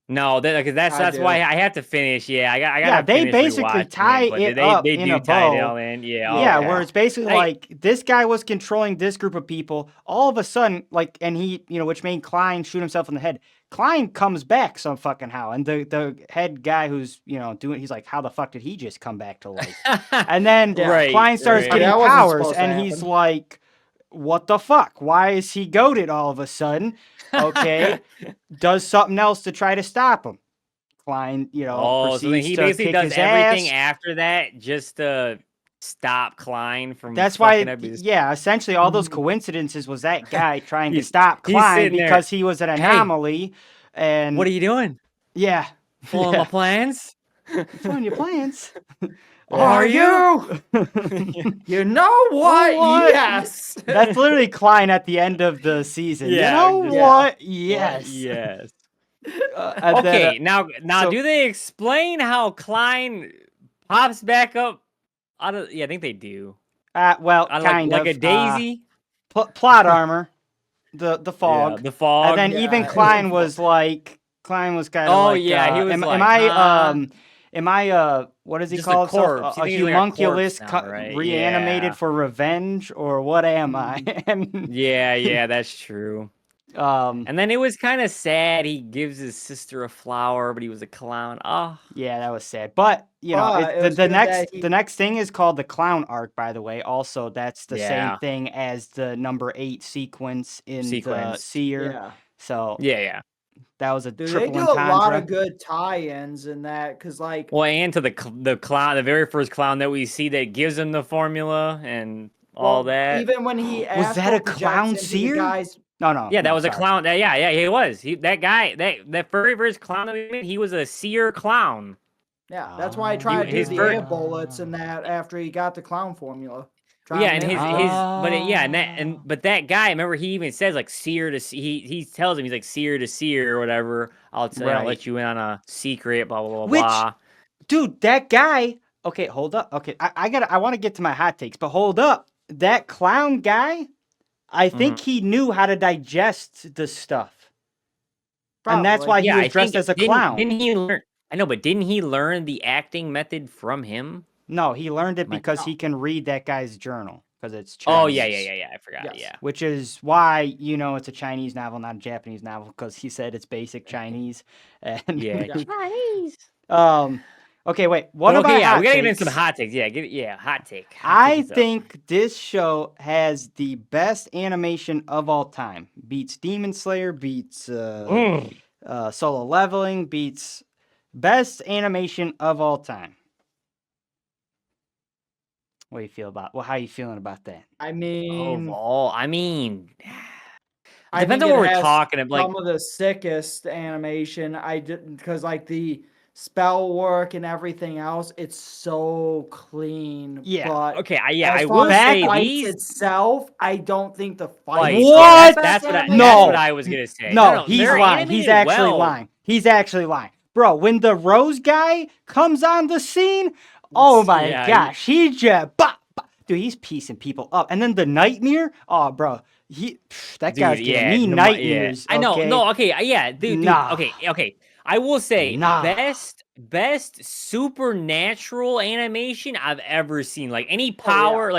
[SPEAKER 2] No, because that's why I have to finish. Yeah, I got.
[SPEAKER 1] Yeah, they basically tie it up in a bow.
[SPEAKER 2] Tie it all in.
[SPEAKER 1] Yeah, where it's basically like this guy was controlling this group of people. All of a sudden, and he, which made Klein shoot himself in the head. Klein comes back some fucking how, and the head guy who's he's like, how the fuck did he just come back to life? And then Klein starts getting powers, and he's like, what the fuck? Why is he goated all of a sudden? Okay, does something else to try to stop him. Klein,
[SPEAKER 2] so then he basically does everything after that just to stop Klein from.
[SPEAKER 1] That's why, essentially all those coincidences was that guy trying to stop Klein because he was an anomaly. And
[SPEAKER 2] what are you doing?
[SPEAKER 1] Yeah,
[SPEAKER 2] following my plans.
[SPEAKER 1] Following your plans.
[SPEAKER 3] Are you? You know what? Yes.
[SPEAKER 1] That's literally Klein at the end of the season.
[SPEAKER 2] Yeah,
[SPEAKER 1] you know what? Yes.
[SPEAKER 2] Yes.
[SPEAKER 1] Okay,
[SPEAKER 2] now do they explain how Klein pops back up out of? Yeah, I think they do.
[SPEAKER 1] Well, kind of
[SPEAKER 2] like a daisy.
[SPEAKER 1] Plot armor. The fog.
[SPEAKER 2] The fog.
[SPEAKER 1] And then even Klein was kind of
[SPEAKER 2] he was
[SPEAKER 1] am I what does he call himself? A homunculus reanimated for revenge, or what am I?
[SPEAKER 2] Yeah, that's true. And then it was kind of sad. He gives his sister a flower, but he was a clown. Oh,
[SPEAKER 1] yeah, that was sad. But the next thing is called the clown arc. By the way, also that's the same thing as the number 8 sequence in the Seer.
[SPEAKER 3] Yeah.
[SPEAKER 1] So
[SPEAKER 2] yeah.
[SPEAKER 1] That was a triple
[SPEAKER 3] they do a lot of good tie-ins in that, because
[SPEAKER 2] and to the clown, the very first clown that we see that gives him the formula and all that.
[SPEAKER 3] Even when he
[SPEAKER 1] was that a clown Seer? No.
[SPEAKER 2] Yeah, that was a clown. Yeah, he was. That guy, that very first clown that we made, he was a Seer clown.
[SPEAKER 3] Yeah, that's why I tried to do the air bullets and that after he got the clown formula.
[SPEAKER 2] Yeah, and but that guy, remember, he even says seer to he tells him, he's like seer to seer or whatever. I'll let you in on a secret, blah blah blah.
[SPEAKER 1] Dude, that guy. Okay, hold up. Okay, I want to get to my hot takes, but hold up. That clown guy I think he knew how to digest the stuff. And that's why he
[SPEAKER 2] Yeah,
[SPEAKER 1] was
[SPEAKER 2] I
[SPEAKER 1] dressed
[SPEAKER 2] think
[SPEAKER 1] as a clown.
[SPEAKER 2] Didn't he learn? I know, but didn't he learn the acting method from him?
[SPEAKER 1] No, he learned it
[SPEAKER 2] My-
[SPEAKER 1] because he can read that guy's journal because it's Chinese.
[SPEAKER 2] Oh yeah. I forgot.
[SPEAKER 3] Yes.
[SPEAKER 2] Yeah.
[SPEAKER 1] Which is why it's a Chinese novel, not a Japanese novel, because he said it's basic Chinese. And
[SPEAKER 2] Yeah. Chinese.
[SPEAKER 1] okay, wait. What
[SPEAKER 2] But
[SPEAKER 1] about
[SPEAKER 2] okay, yeah,
[SPEAKER 1] hot
[SPEAKER 2] we gotta get in
[SPEAKER 1] takes?
[SPEAKER 2] some hot takes. Yeah, hot take.
[SPEAKER 1] I think this show has the best animation of all time. Beats Demon Slayer, beats Solo Leveling, beats best animation of all time. What do you feel about? Well, how are you feeling about that?
[SPEAKER 3] I mean,
[SPEAKER 2] Overall, I mean,
[SPEAKER 3] I
[SPEAKER 2] depends
[SPEAKER 3] think
[SPEAKER 2] on what
[SPEAKER 3] it
[SPEAKER 2] we're
[SPEAKER 3] has
[SPEAKER 2] talking about. Like,
[SPEAKER 3] some of the sickest animation. I didn't because like the spell work and everything else, it's so clean.
[SPEAKER 1] Yeah.
[SPEAKER 3] But
[SPEAKER 2] okay, I
[SPEAKER 3] as
[SPEAKER 2] will
[SPEAKER 3] far as
[SPEAKER 2] say
[SPEAKER 3] fights
[SPEAKER 2] these
[SPEAKER 3] itself, I don't think the
[SPEAKER 2] fights.
[SPEAKER 3] fights.
[SPEAKER 1] What?
[SPEAKER 3] are the
[SPEAKER 2] That's
[SPEAKER 3] best
[SPEAKER 2] what I.
[SPEAKER 3] animation.
[SPEAKER 2] That's what I was gonna say.
[SPEAKER 1] No, he's
[SPEAKER 2] they're
[SPEAKER 1] lying. He's
[SPEAKER 2] animated
[SPEAKER 1] actually
[SPEAKER 2] well.
[SPEAKER 1] lying. He's actually lying. Bro, when the Rose guy comes on the scene, oh my
[SPEAKER 2] Yeah,
[SPEAKER 1] gosh, he just dude, he's piecing people up. And then the Nightmare, oh bro, that guy's giving me nightmares.
[SPEAKER 2] I know.
[SPEAKER 1] Okay?
[SPEAKER 2] No, okay, yeah, dude.
[SPEAKER 1] Nah.
[SPEAKER 2] Okay. I will say
[SPEAKER 1] Nah.
[SPEAKER 2] best supernatural animation I've ever seen. Like any power,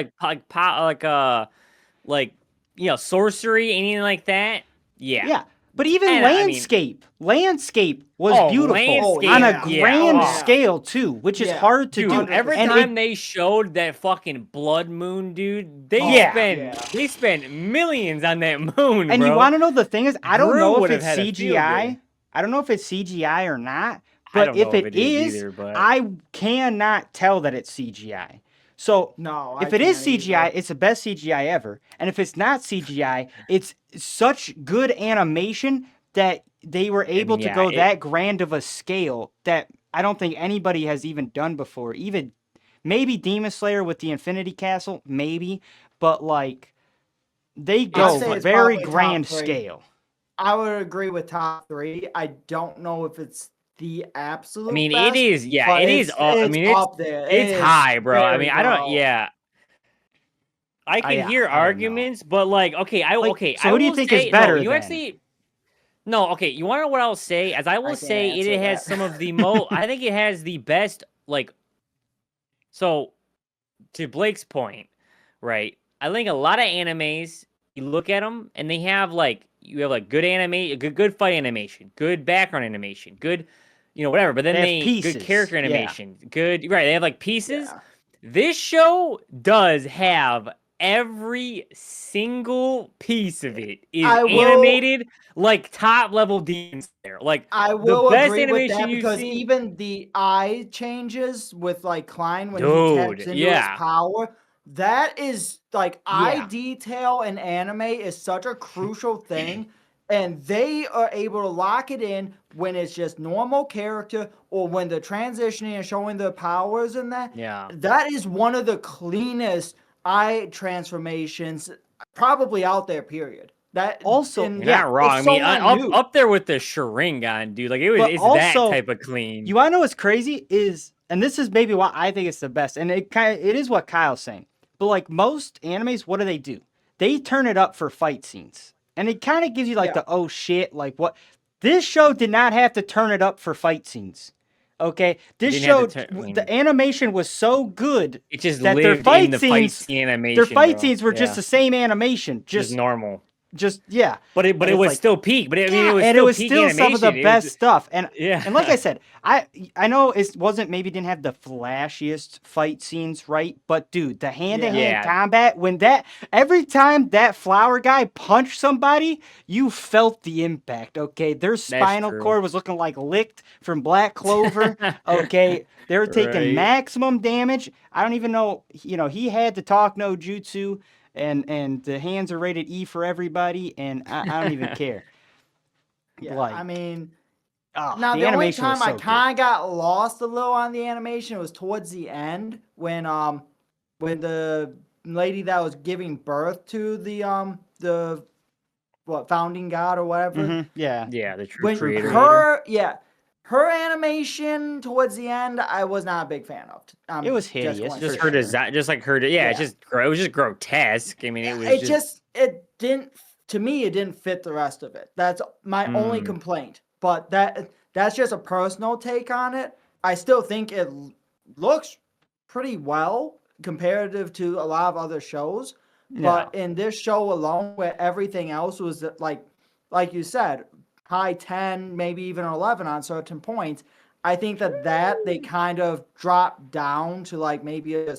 [SPEAKER 2] sorcery, anything like that. Yeah.
[SPEAKER 1] Yeah. But even
[SPEAKER 2] And,
[SPEAKER 1] landscape was beautiful on a grand scale too, which is hard to do.
[SPEAKER 2] Every
[SPEAKER 1] And
[SPEAKER 2] time they showed that fucking blood moon, dude, they spent millions on that moon.
[SPEAKER 1] And
[SPEAKER 2] bro.
[SPEAKER 1] you want to know the thing is, I don't
[SPEAKER 2] Drew
[SPEAKER 1] know if
[SPEAKER 2] would have
[SPEAKER 1] it's
[SPEAKER 2] had a field
[SPEAKER 1] CGI.
[SPEAKER 2] day.
[SPEAKER 1] I don't know if it's CGI or not.
[SPEAKER 2] I
[SPEAKER 1] But
[SPEAKER 2] don't know
[SPEAKER 1] if it is,
[SPEAKER 2] either, but
[SPEAKER 1] I cannot tell that it's CGI. So
[SPEAKER 3] No,
[SPEAKER 1] if
[SPEAKER 3] I
[SPEAKER 1] it is
[SPEAKER 3] can't
[SPEAKER 1] CGI,
[SPEAKER 3] either.
[SPEAKER 1] it's the best CGI ever. And if it's not CGI, it's such good animation that they were able to go that grand of a scale that I don't think anybody has even done before. Even maybe Demon Slayer with the Infinity Castle, maybe, but like they go very grand scale.
[SPEAKER 3] I would agree with top 3. I don't know if it's the absolute.
[SPEAKER 2] I mean,
[SPEAKER 3] best,
[SPEAKER 2] it is. Yeah, it is. I mean,
[SPEAKER 3] up there.
[SPEAKER 2] It's high, bro. I mean, I don't.
[SPEAKER 3] Low.
[SPEAKER 2] Yeah. I can hear arguments, but like, okay,
[SPEAKER 1] So who do you think is better?
[SPEAKER 2] No, you actually. No, okay. You want to know what I'll say? As I will say, it has some of the most. I think it has the best. Like, so, to Blake's point, right? I think a lot of animes. You look at them, and they have like good anime, good fight animation, good background animation, good, whatever. But then they good character animation, good They have like pieces.
[SPEAKER 3] Yeah.
[SPEAKER 2] This show does have every single piece of it is animated like top level Demon Slayer. Like
[SPEAKER 3] I will
[SPEAKER 2] the best
[SPEAKER 3] agree with
[SPEAKER 2] animation
[SPEAKER 3] that because
[SPEAKER 2] seen.
[SPEAKER 3] even the eye changes with like Klein when he taps into his power. That is like eye detail in anime is such a crucial thing. And they are able to lock it in when it's just normal character or when they're transitioning and showing their powers and that.
[SPEAKER 2] Yeah.
[SPEAKER 3] That is one of the cleanest eye transformations probably out there, period. That
[SPEAKER 1] also,
[SPEAKER 2] you're not wrong. I mean, up there with the Sharingan, dude. Like it's that type of clean.
[SPEAKER 1] You want to know what's crazy is, and this is maybe why I think it's the best, and it is what Kyle's saying. But like most animes, what do? They turn it up for fight scenes. And it kind of gives you like the oh shit, like what? This show did not have to turn it up for fight scenes. Okay, this show the animation was so good
[SPEAKER 2] it just
[SPEAKER 1] that
[SPEAKER 2] lived
[SPEAKER 1] their fight
[SPEAKER 2] in the
[SPEAKER 1] scenes,
[SPEAKER 2] fight scene animation.
[SPEAKER 1] Their fight scenes were just the same animation,
[SPEAKER 2] just normal.
[SPEAKER 1] But
[SPEAKER 2] it was still peak. But I mean, it was still
[SPEAKER 1] some of the best stuff. And and like I said, I know it didn't have the flashiest fight scenes, right? But dude, the hand-to-hand combat, every time that flower guy punched somebody, you felt the impact. Okay, their spinal cord was looking like licked from Black Clover. Okay, they were taking maximum damage. I don't even know. He had to talk no jutsu. And the hands are rated E for everybody, and I don't even care.
[SPEAKER 3] Yeah, I mean, now
[SPEAKER 1] the
[SPEAKER 3] only time I kind of got lost a little on the animation was towards the end when the lady that was giving birth to the founding god or whatever.
[SPEAKER 1] Mm-hmm. Yeah,
[SPEAKER 2] the true creator.
[SPEAKER 3] Her animation towards the end, I was not a big fan of.
[SPEAKER 1] It was hideous.
[SPEAKER 2] Just her design, just like her. It was just grotesque. I mean, it
[SPEAKER 3] it didn't. To me, it didn't fit the rest of it. That's my only complaint. But that's just a personal take on it. I still think it looks pretty well comparative to a lot of other shows. But in this show alone, where everything else was like you said, high 10, maybe even 11 on certain points, I think that they kind of dropped down to like maybe a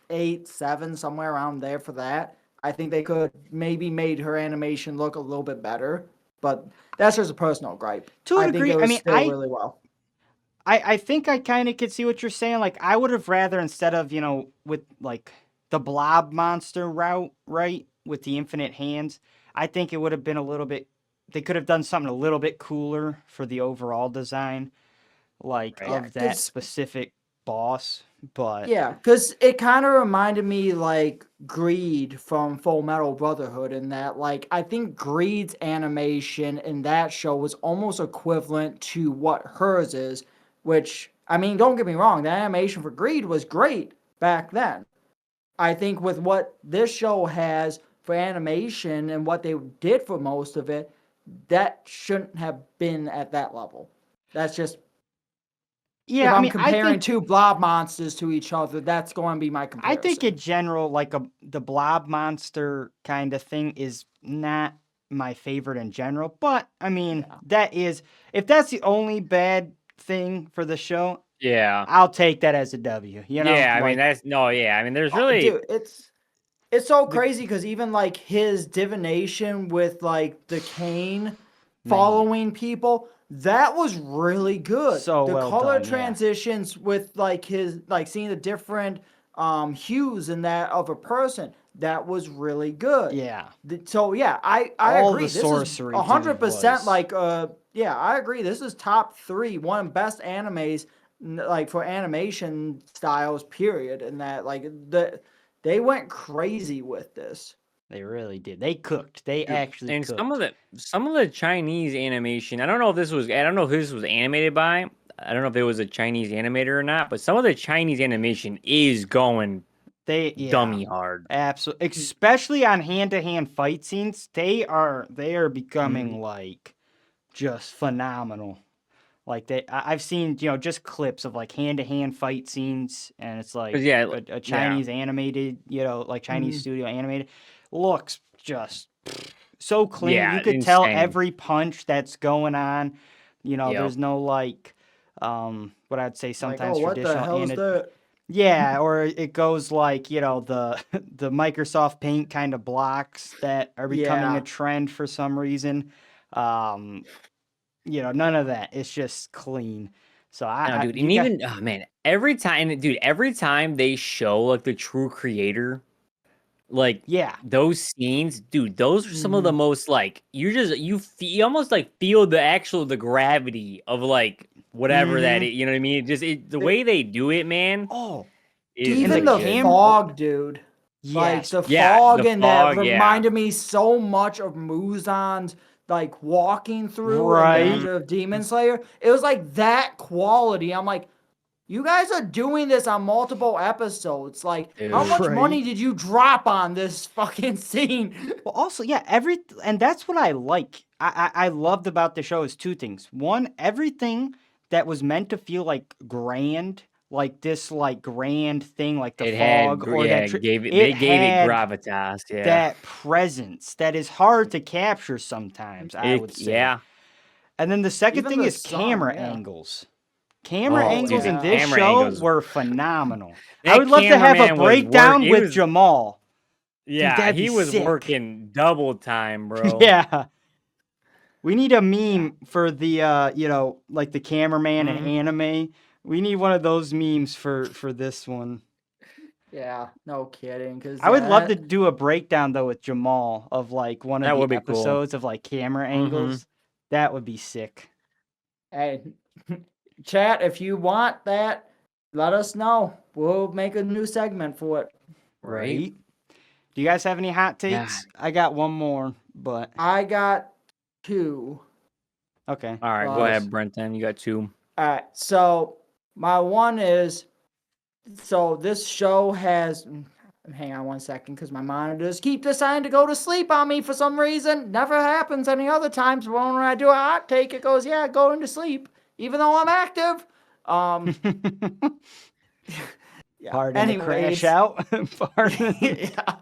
[SPEAKER 3] 8, 7, somewhere around there for that. I think they could maybe made her animation look a little bit better, but that's just a personal gripe.
[SPEAKER 1] To a
[SPEAKER 3] I think
[SPEAKER 1] degree,
[SPEAKER 3] it
[SPEAKER 1] I
[SPEAKER 3] was
[SPEAKER 1] mean,
[SPEAKER 3] still really well.
[SPEAKER 1] I think I kind of could see what you're saying. Like, I would have rather, instead of, with like the blob monster route, right? With the infinite hands, I think it would have been a little bit, they could have done something a little bit cooler for the overall design, like
[SPEAKER 2] Right.
[SPEAKER 1] of that specific boss. But
[SPEAKER 3] Yeah, because it kind of reminded me like Greed from Full Metal Brotherhood, in that like I think Greed's animation in that show was almost equivalent to what hers is, which I mean, don't get me wrong, the animation for Greed was great back then. I think with what this show has for animation and what they did for most of it, that shouldn't have been at that level. That's just if
[SPEAKER 1] yeah, I
[SPEAKER 3] I'm
[SPEAKER 1] mean, I
[SPEAKER 3] comparing
[SPEAKER 1] think
[SPEAKER 3] two blob monsters to each other, that's going to be my
[SPEAKER 1] I
[SPEAKER 3] comparison.
[SPEAKER 1] think in general, like the blob monster kind of thing is not my favorite in general. But I mean, that is, if that's the only bad thing for the show,
[SPEAKER 2] Yeah.
[SPEAKER 1] I'll take that as a W.
[SPEAKER 2] Yeah, I mean,
[SPEAKER 1] Like,
[SPEAKER 2] I mean, there's really.
[SPEAKER 3] Dude, it's so crazy because even like his divination with like the cane following people, that was really good.
[SPEAKER 1] So
[SPEAKER 3] The
[SPEAKER 1] well
[SPEAKER 3] color
[SPEAKER 1] done, yeah.
[SPEAKER 3] transitions with like his like seeing the different hues in that of a person, that was really good.
[SPEAKER 1] Yeah.
[SPEAKER 3] So yeah, I
[SPEAKER 1] All
[SPEAKER 3] agree.
[SPEAKER 1] the
[SPEAKER 3] This
[SPEAKER 1] sorcery,
[SPEAKER 3] is
[SPEAKER 1] dude,
[SPEAKER 3] 100%
[SPEAKER 1] was-
[SPEAKER 3] like yeah, I agree. This is top 3, one of the best animes like for animation styles period, and that like they went crazy with this.
[SPEAKER 1] They really did. They cooked. They
[SPEAKER 2] Dude,
[SPEAKER 1] actually
[SPEAKER 2] and
[SPEAKER 1] cooked.
[SPEAKER 2] some of the Chinese animation, I don't know if this was animated by, I don't know if it was a Chinese animator or not, but some of the Chinese animation is going dummy hard.
[SPEAKER 1] Absolutely, especially on hand-to-hand fight scenes, they are becoming like just phenomenal. Like I've seen just clips of like hand-to-hand fight scenes, and it's like a Chinese animated, like Chinese studio animated, looks just so clean.
[SPEAKER 2] Yeah,
[SPEAKER 1] You could tell
[SPEAKER 2] insane.
[SPEAKER 1] every punch that's going on.
[SPEAKER 2] Yep.
[SPEAKER 1] There's no like what I'd say sometimes
[SPEAKER 3] like, oh, what the
[SPEAKER 1] traditional
[SPEAKER 3] hell is that?
[SPEAKER 1] yeah, or it goes like, the the Microsoft Paint kind of blocks that are becoming a trend for some reason. None of that. It's just clean. So
[SPEAKER 2] No, dude, and even oh man, every time they show like the true creator, like those scenes, dude, those are some of the most like you almost like feel the gravity of like whatever that is, you know what I mean? The way they do it, man.
[SPEAKER 1] Oh,
[SPEAKER 3] even the
[SPEAKER 1] legit.
[SPEAKER 3] fog, dude. Like
[SPEAKER 1] Yes.
[SPEAKER 3] the
[SPEAKER 2] Yeah,
[SPEAKER 3] fog
[SPEAKER 2] the
[SPEAKER 3] and that
[SPEAKER 2] fog, yeah.
[SPEAKER 3] reminded me so much of Muzan's like walking through in
[SPEAKER 1] Right.
[SPEAKER 3] Band of Demon Slayer. It was like that quality. I'm like, you guys are doing this on multiple episodes. Like, how much
[SPEAKER 1] Right.
[SPEAKER 3] money did you drop on this fucking scene?
[SPEAKER 1] Well, also, yeah, and that's what I like. I loved about the show is two things. One, everything that was meant to feel like grand, like this like grand thing, like the fog or that
[SPEAKER 2] they gave it gravitas, yeah.
[SPEAKER 1] that presence that is hard to capture sometimes, I would say.
[SPEAKER 2] Yeah.
[SPEAKER 1] And then the second
[SPEAKER 3] Even
[SPEAKER 1] thing
[SPEAKER 3] the
[SPEAKER 1] is
[SPEAKER 3] sun,
[SPEAKER 1] camera
[SPEAKER 3] yeah.
[SPEAKER 1] angles. Camera
[SPEAKER 2] Oh,
[SPEAKER 1] angles
[SPEAKER 2] dude,
[SPEAKER 1] in
[SPEAKER 2] the
[SPEAKER 1] this
[SPEAKER 2] camera
[SPEAKER 1] show
[SPEAKER 2] angles-
[SPEAKER 1] were phenomenal. I
[SPEAKER 2] That
[SPEAKER 1] would love to have a
[SPEAKER 2] cameraman was
[SPEAKER 1] breakdown
[SPEAKER 2] he
[SPEAKER 1] with
[SPEAKER 2] was-
[SPEAKER 1] Jamal.
[SPEAKER 2] Yeah,
[SPEAKER 1] that'd
[SPEAKER 2] he
[SPEAKER 1] be
[SPEAKER 2] was
[SPEAKER 1] sick.
[SPEAKER 2] working double time, bro.
[SPEAKER 1] Yeah. We need a meme for the like the cameraman in anime. We need one of those memes for this one.
[SPEAKER 3] Yeah, no kidding. Cause
[SPEAKER 1] I would love to do a breakdown though with Jamal of like one
[SPEAKER 2] That
[SPEAKER 1] of
[SPEAKER 2] would
[SPEAKER 1] the
[SPEAKER 2] be cool.
[SPEAKER 1] episodes of like camera angles. That would be sick.
[SPEAKER 3] Hey, chat, if you want that, let us know. We'll make a new segment for it.
[SPEAKER 1] Right? Do you guys have any hot takes? I got one more, but
[SPEAKER 3] I got 2.
[SPEAKER 1] okay.
[SPEAKER 2] All right, go ahead, Brenton. You got 2.
[SPEAKER 3] All right, so my one is, so this show has, hang on one second, because my monitors keep deciding to go to sleep on me for some reason. Never happens any other times. But when I do a hot take, it goes, yeah, go into sleep, even though I'm active. Yeah.
[SPEAKER 1] Pardon the
[SPEAKER 3] Anyways,
[SPEAKER 1] crash out. Pardon.
[SPEAKER 3] yeah.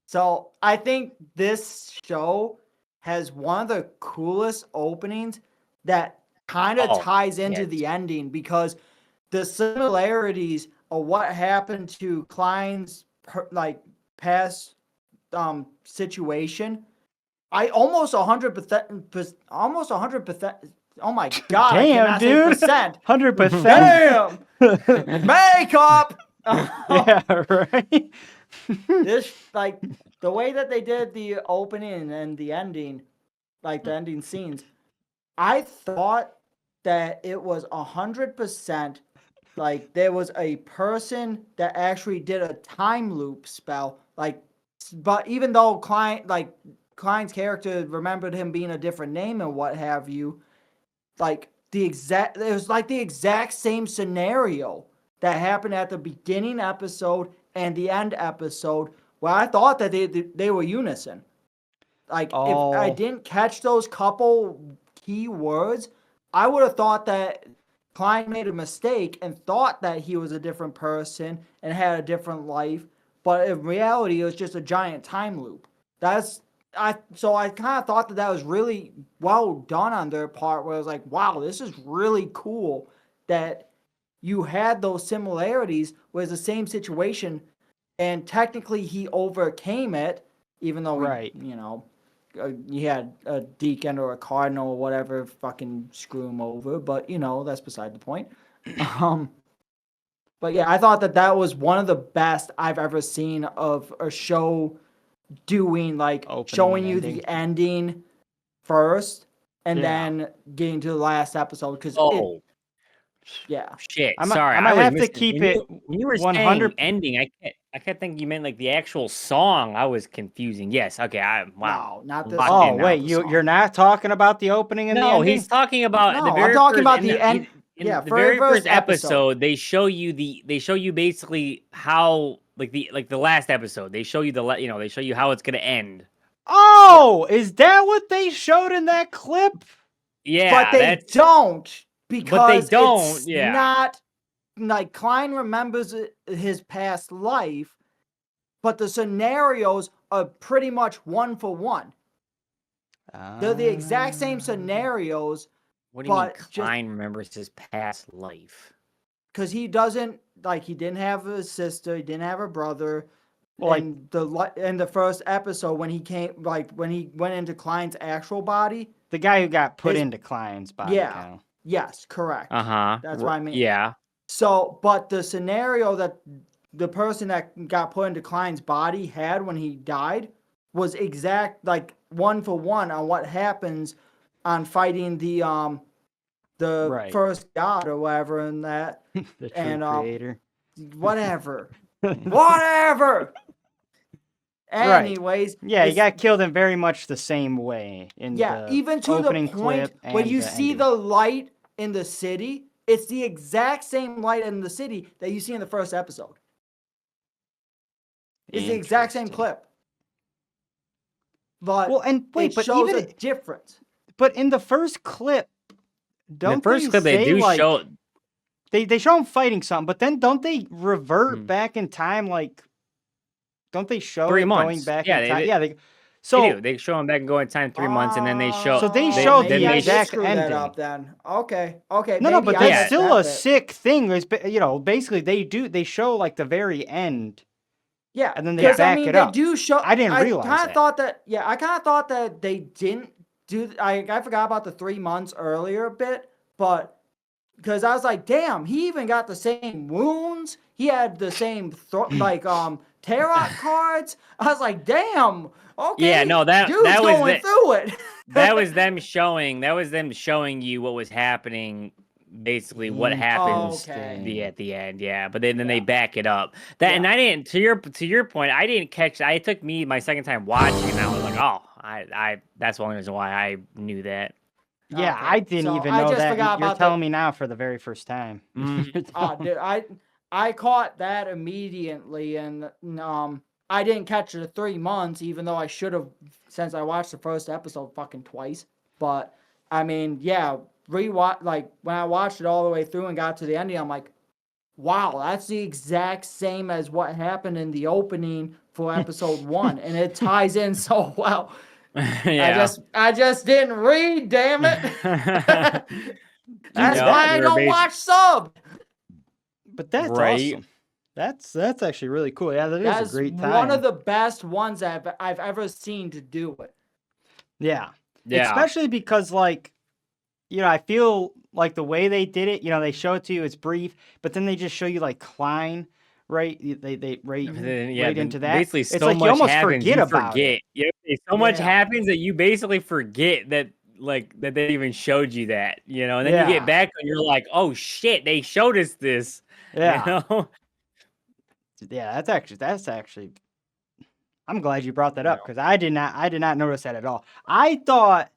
[SPEAKER 3] So I think this show has one of the coolest openings that kind of ties into the ending, because the similarities of what happened to Klein's past situation. I almost 100%, almost 100%. Oh my God!
[SPEAKER 1] Damn,
[SPEAKER 3] I cannot
[SPEAKER 1] dude.
[SPEAKER 3] say percent.
[SPEAKER 1] 100%.
[SPEAKER 3] Damn. Makeup.
[SPEAKER 1] Yeah, right.
[SPEAKER 3] This, like, the way that they did the opening and the ending, like the ending scenes, I thought that it was 100%. Like, there was a person that actually did a time loop spell. Like, but even though Klein's character remembered him being a different name and what have you, it was like the exact same scenario that happened at the beginning episode and the end episode, where I thought that they were unison. Like, if I didn't catch those couple key words, I would have thought that Klein made a mistake and thought that he was a different person and had a different life, but in reality, it was just a giant time loop. So I kind of thought that was really well done on their part, where I was like, wow, this is really cool that you had those similarities, where it's the same situation, and technically he overcame it, even though he had a deacon or a cardinal or whatever fucking screw him over, but that's beside the point. But yeah, I thought that was one of the best I've ever seen of a show doing, showing you the ending first and then getting to the last episode, because
[SPEAKER 2] shit.
[SPEAKER 1] I'm
[SPEAKER 2] Sorry,
[SPEAKER 1] I have to keep it
[SPEAKER 2] when you were
[SPEAKER 1] 100
[SPEAKER 2] saying ending. I kept thinking you meant like the actual song. I was confusing. Yes. Okay.
[SPEAKER 3] No, not this.
[SPEAKER 1] Oh wait, you're not talking about the opening and the ending?
[SPEAKER 2] No, he's talking about the very
[SPEAKER 3] I'm talking
[SPEAKER 2] first,
[SPEAKER 3] about the end.
[SPEAKER 2] In the very first episode, they show you basically how the last episode. They show you they show you how it's gonna end.
[SPEAKER 1] Oh, is that what they showed in that clip?
[SPEAKER 2] Yeah,
[SPEAKER 3] but they don't, because it's
[SPEAKER 2] yeah.
[SPEAKER 3] not like Klein remembers his past life, but the scenarios are pretty much one for one. They're the exact same scenarios.
[SPEAKER 2] What do you mean Klein remembers his past life?
[SPEAKER 3] Because he doesn't, he didn't have a sister, he didn't have a brother. Well, in the first episode, when he came, when he went into Klein's actual body,
[SPEAKER 1] the guy who got put into Klein's body.
[SPEAKER 3] Yeah. Yes, correct. That's what I mean.
[SPEAKER 2] Yeah.
[SPEAKER 3] So, but the scenario that the person that got put into Klein's body had when he died was exact, one for one on what happens on fighting the first god or whatever in that.
[SPEAKER 1] The true creator.
[SPEAKER 3] Whatever. Whatever. Anyways.
[SPEAKER 1] Yeah, he got killed in very much the same way.
[SPEAKER 3] Even to the point when you see the light in the city, it's the exact same light in the city that you see in the first episode. It's the exact same clip. But it shows a difference.
[SPEAKER 1] But in the first clip,
[SPEAKER 2] they do show
[SPEAKER 1] they show him fighting something, but then don't they revert back in time? Don't they show
[SPEAKER 2] 3 months
[SPEAKER 1] going back
[SPEAKER 2] in
[SPEAKER 1] time?
[SPEAKER 2] They show him back and go in time 3 months, and then they show.
[SPEAKER 1] So they show the exact
[SPEAKER 3] ending.
[SPEAKER 1] ending.
[SPEAKER 3] That up then. Okay.
[SPEAKER 1] No, but that's still a sick thing. Basically they show the very end.
[SPEAKER 3] Yeah,
[SPEAKER 1] and then they back it up.
[SPEAKER 3] They do show.
[SPEAKER 1] I didn't realize that.
[SPEAKER 3] I kind of thought that they didn't do. I forgot about the 3 months earlier bit, but because I was like, damn, he even got the same wounds. He had the same tarot cards. I was like, damn. Okay.
[SPEAKER 2] Yeah, no, that
[SPEAKER 3] was going through it.
[SPEAKER 2] that was them showing you what was happening. Basically, what happens at the end, but then they back it up. And I didn't. To your point, I didn't catch. It took me my second time watching, and I was like, oh, I that's the only reason why I knew that.
[SPEAKER 1] Yeah, I didn't even know that. You're telling me now for the very first time.
[SPEAKER 3] Dude, I caught that immediately, and I didn't catch it 3 months, even though I should have, since I watched the first episode fucking twice. But I mean, yeah, rewatch, like when I watched it all the way through and got to the ending, I'm like, wow, that's the exact same as what happened in the opening for episode 1, and it ties in so well.
[SPEAKER 2] Yeah.
[SPEAKER 3] I just didn't read, damn it. That's
[SPEAKER 2] Yeah,
[SPEAKER 3] why I
[SPEAKER 2] they're
[SPEAKER 3] don't watch sub.
[SPEAKER 1] But that's
[SPEAKER 2] Right.
[SPEAKER 1] awesome. That's actually really cool. Yeah, that is
[SPEAKER 3] That's
[SPEAKER 1] a great time.
[SPEAKER 3] one of the best ones I've ever seen to do it.
[SPEAKER 1] Yeah.
[SPEAKER 2] Yeah.
[SPEAKER 1] Especially because, like, you know, I feel like the way they did it, you know, they show it to you, it's brief, but then they just show you like Klein, right? They right, right into that.
[SPEAKER 2] Basically,
[SPEAKER 1] It's
[SPEAKER 2] so
[SPEAKER 1] like
[SPEAKER 2] much
[SPEAKER 1] you almost
[SPEAKER 2] happens,
[SPEAKER 1] forget
[SPEAKER 2] you
[SPEAKER 1] about it.
[SPEAKER 2] forget. Yeah, so much
[SPEAKER 3] Yeah.
[SPEAKER 2] happens that you basically forget that, like, that they even showed you that, you know. And then you
[SPEAKER 1] Yeah.
[SPEAKER 2] get back and you're like, oh shit, they showed us this.
[SPEAKER 1] Yeah.
[SPEAKER 2] You know?
[SPEAKER 1] Yeah, that's actually I'm glad you brought that
[SPEAKER 3] Yeah.
[SPEAKER 1] up because I did not notice that at all. I thought